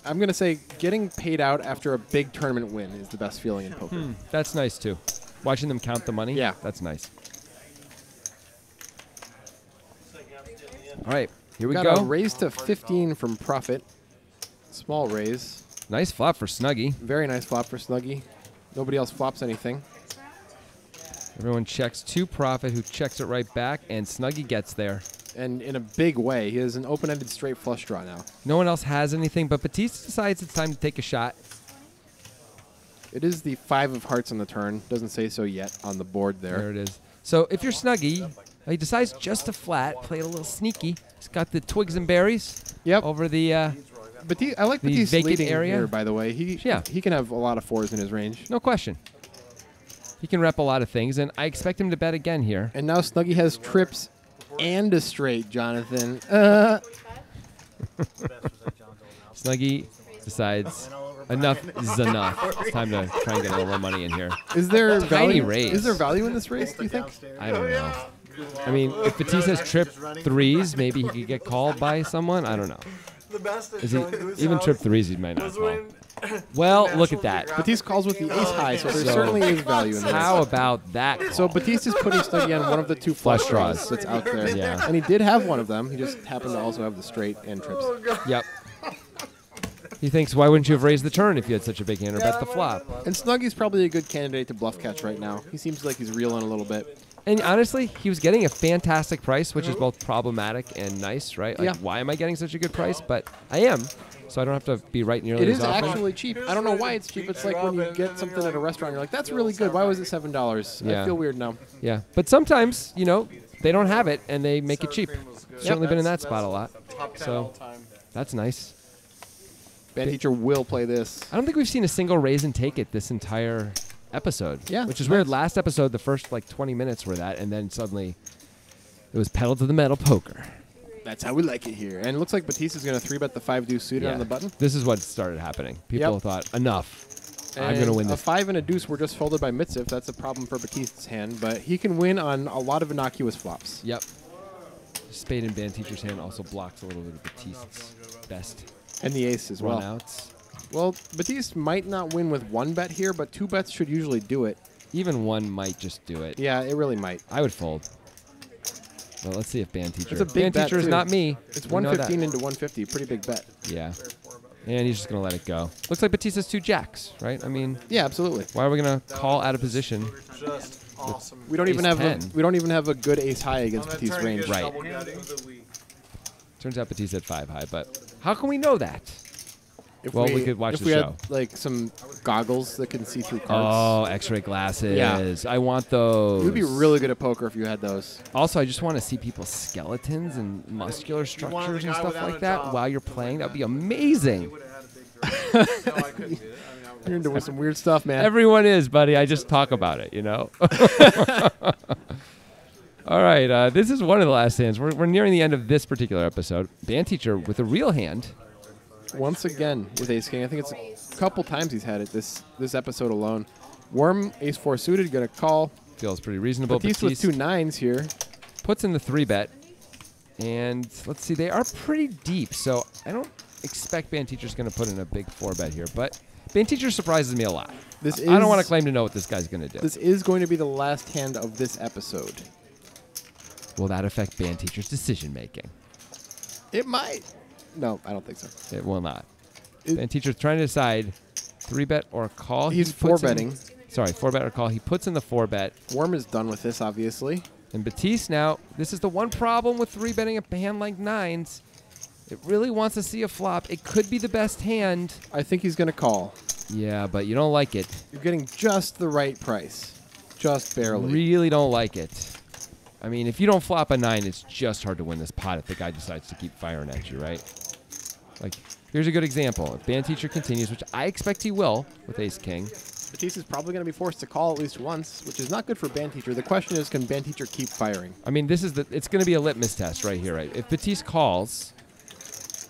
Speaker 2: I'm going to say getting paid out after a big tournament win is the best feeling in poker.
Speaker 1: That's nice too. Watching them count the money.
Speaker 2: Yeah.
Speaker 1: That's nice. All right, here we
Speaker 2: Got
Speaker 1: go.
Speaker 2: a raise to 15 from Profit. Small raise.
Speaker 1: Nice flop for Snuggie.
Speaker 2: Very nice flop for Snuggie. Nobody else flops anything.
Speaker 1: Everyone checks to Profit, who checks it right back, and Snuggie gets there.
Speaker 2: And in a big way. He has an open-ended straight flush draw now.
Speaker 1: No one else has anything, but Batista decides it's time to take a shot.
Speaker 2: It is the 5 of hearts on the turn. Doesn't say so yet on the board
Speaker 1: There
Speaker 2: there.
Speaker 1: it is. So if you're Snuggie, he decides just to flat, play it a little sneaky. He's got the twigs and berries
Speaker 2: Yep.
Speaker 1: over the.
Speaker 2: I like
Speaker 1: The
Speaker 2: Batiste
Speaker 1: vacant
Speaker 2: leading
Speaker 1: area?
Speaker 2: here, by the way.
Speaker 1: Yeah.
Speaker 2: He can have a lot of 4s in his range.
Speaker 1: No question. He can rep a lot of things, and I expect him to bet again here.
Speaker 2: And now Snuggie has trips and a straight, Jonathan.
Speaker 1: Snuggie decides enough is enough. It's time to try and get a little more money in here.
Speaker 2: Is there
Speaker 1: Tiny
Speaker 2: value?
Speaker 1: raise.
Speaker 2: Is there value in this race? Do you think?
Speaker 1: I don't know. I mean, if Batista's trip 3s, maybe he could get called by someone. I don't know.
Speaker 3: The best
Speaker 1: Is he even trip 3s? He might not call. Well, look at that.
Speaker 2: Batiste calls with the ace high, so there
Speaker 1: So-
Speaker 2: certainly is value in this.
Speaker 1: How about that? Call?
Speaker 2: So Batiste is putting Snuggie on one of the 2 flush draws that's out there.
Speaker 1: Yeah.
Speaker 2: And he did have one of them. He just happened to also have the straight and trips.
Speaker 1: Yep. He thinks, why wouldn't you have raised the turn if you had such a big hand or bet the flop?
Speaker 2: And Snuggie's probably a good candidate to bluff catch right now. He seems like he's reeling a little bit.
Speaker 1: And honestly, he was getting a fantastic price, which is both problematic and nice, right? Like,
Speaker 2: Yeah.
Speaker 1: why am I getting such a good price? But I am, so I don't have to be right nearly
Speaker 2: It
Speaker 1: as
Speaker 2: is
Speaker 1: often.
Speaker 2: actually cheap. I don't know why it's cheap. It's like when you get something at a restaurant, you're like, that's really good. Why was it $7?
Speaker 1: Yeah.
Speaker 2: I feel weird now.
Speaker 1: Yeah, but sometimes, they don't have it, and they make it cheap. Certainly been in that spot a lot. So that's nice.
Speaker 2: Band teacher will play this.
Speaker 1: I don't think we've seen a single raise and take it this entire episode.
Speaker 2: Yeah,
Speaker 1: Which is
Speaker 2: nice.
Speaker 1: weird. Last episode, the first 20 minutes were that, and then suddenly it was pedal to the metal poker.
Speaker 2: That's how we like it here. And it looks like Batiste is going to 3-bet the 5 deuce suited on the button.
Speaker 1: This is what started happening. People
Speaker 2: Yep.
Speaker 1: thought, enough. I'm
Speaker 2: And
Speaker 1: going to win
Speaker 2: A
Speaker 1: this.
Speaker 2: 5 and a deuce were just folded by Mitzvah. That's a problem for Batiste's hand, but he can win on a lot of innocuous flops.
Speaker 1: Yep. Spade and band teacher's hand also blocks a little bit of Batiste's best
Speaker 2: And the ace as well.
Speaker 1: run-outs.
Speaker 2: Well, Batiste might not win with 1 bet here, but 2 bets should usually do it.
Speaker 1: Even one might just do it.
Speaker 2: Yeah, it really might.
Speaker 1: I would fold. Well, let's see if band teacher.
Speaker 2: It's a big
Speaker 1: band
Speaker 2: bet,
Speaker 1: teacher is
Speaker 2: too.
Speaker 1: not me.
Speaker 2: It's
Speaker 1: We know that.
Speaker 2: 115 into 150. Pretty big bet.
Speaker 1: Yeah. And he's just going to let it go. Looks like Batista's 2 jacks, right? I mean,
Speaker 2: Yeah, absolutely.
Speaker 1: why are we going to call out of position?
Speaker 3: Just awesome.
Speaker 2: We don't
Speaker 1: Ace
Speaker 2: even have
Speaker 1: 10.
Speaker 2: we don't even have a good ace high against Batiste's range.
Speaker 1: Right. Turns out Batista at 5 high, but how can we know that?
Speaker 2: If
Speaker 1: Well, we could watch
Speaker 2: if
Speaker 1: the
Speaker 2: we
Speaker 1: show.
Speaker 2: had like some goggles that can see through cards.
Speaker 1: Oh, X-ray glasses.
Speaker 2: Yeah.
Speaker 1: I want those.
Speaker 2: You'd be really good at poker if you had those.
Speaker 1: Also, I just want to see people's skeletons and muscular structures and stuff like that while you're playing. That would be amazing.
Speaker 2: You're into some weird stuff, man.
Speaker 1: Everyone is, buddy. I just talk about it, All right, this is one of the last hands. We're nearing the end of this particular episode. Band Teacher with a real hand.
Speaker 2: Once again with Ace King. I think it's a couple times he's had it this episode alone. Worm, Ace 4 suited, gonna call.
Speaker 1: Feels pretty reasonable.
Speaker 2: Batiste with 2 9s here.
Speaker 1: Puts in the 3-bet. And let's see, they are pretty deep, so I don't expect Band Teacher's going to put in a big 4-bet here. But Band Teacher surprises me a lot. I don't want to claim to know what this guy's going to do.
Speaker 2: This is going to be the last hand of this episode.
Speaker 1: Will that affect Band Teacher's decision-making?
Speaker 2: It might. No, I don't think so.
Speaker 1: It will not. Band Teacher's trying to decide 3-bet or call.
Speaker 2: He's
Speaker 1: He puts
Speaker 2: 4-betting.
Speaker 1: Sorry, 4-bet or call. He puts in the 4-bet.
Speaker 2: Worm is done with this, obviously.
Speaker 1: And Batiste now, this is the one problem with 3-betting a hand like 9s. It really wants to see a flop. It could be the best hand.
Speaker 2: I think he's going to call.
Speaker 1: Yeah, but you don't like it.
Speaker 2: You're getting just the right price. Just barely.
Speaker 1: Really don't like it. I mean, if you don't flop a 9, it's just hard to win this pot if the guy decides to keep firing at you, right? Like, here's a good example. If Band Teacher continues, which I expect he will with Ace King.
Speaker 2: Batiste is probably going to be forced to call at least once, which is not good for Band Teacher. The question is, can Band Teacher keep firing?
Speaker 1: I mean, it's going to be a litmus test right here, right? If Batiste calls,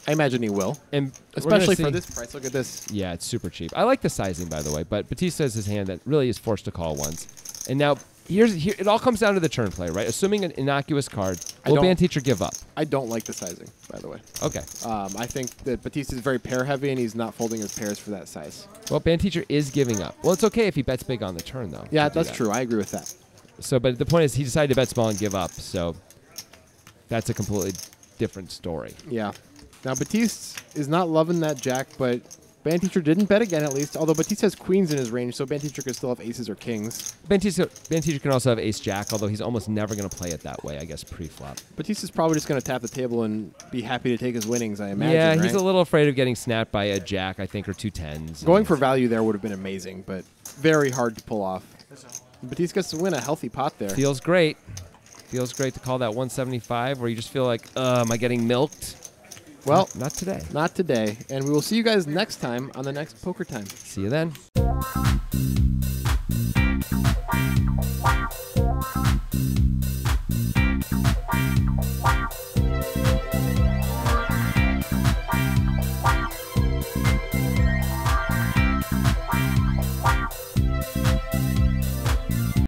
Speaker 2: I imagine he will.
Speaker 1: and
Speaker 2: Especially
Speaker 1: we're
Speaker 2: for
Speaker 1: gonna
Speaker 2: this price. Look at this.
Speaker 1: yeah, it's super cheap. I like the sizing, by the way, but Batiste has his hand that really is forced to call once. And now, here it all comes down to the turn play, right? Assuming an innocuous card, will Band Teacher give up?
Speaker 2: I don't like the sizing, by the way.
Speaker 1: Okay.
Speaker 2: I think that Batiste is very pair heavy, and he's not folding his pairs for that size.
Speaker 1: Well, Band Teacher is giving up. Well, it's okay if he bets big on the turn, though.
Speaker 2: Yeah,
Speaker 1: to do
Speaker 2: that's
Speaker 1: that.
Speaker 2: true. I agree with that.
Speaker 1: So, but the point is, he decided to bet small and give up. So, that's a completely different story.
Speaker 2: Yeah. Now, Batiste is not loving that jack, but Band Teacher didn't bet again, at least. Although Batiste has queens in his range, so Band Teacher could still have aces or kings.
Speaker 1: Band Teacher can also have ace jack, although he's almost never going to play it that way, I guess, pre-flop.
Speaker 2: Batiste is probably just going to tap the table and be happy to take his winnings, I imagine.
Speaker 1: Yeah,
Speaker 2: right?
Speaker 1: he's a little afraid of getting snapped by a jack, I think, or 2 10s.
Speaker 2: Going for value there would have been amazing, but very hard to pull off. Batiste gets to win a healthy pot there.
Speaker 1: Feels great. Feels great to call that 175 where you just feel like, am I getting milked?
Speaker 2: Well,
Speaker 1: Not today.
Speaker 2: not today. And we will see you guys next time on the next Poker Time.
Speaker 1: See you then.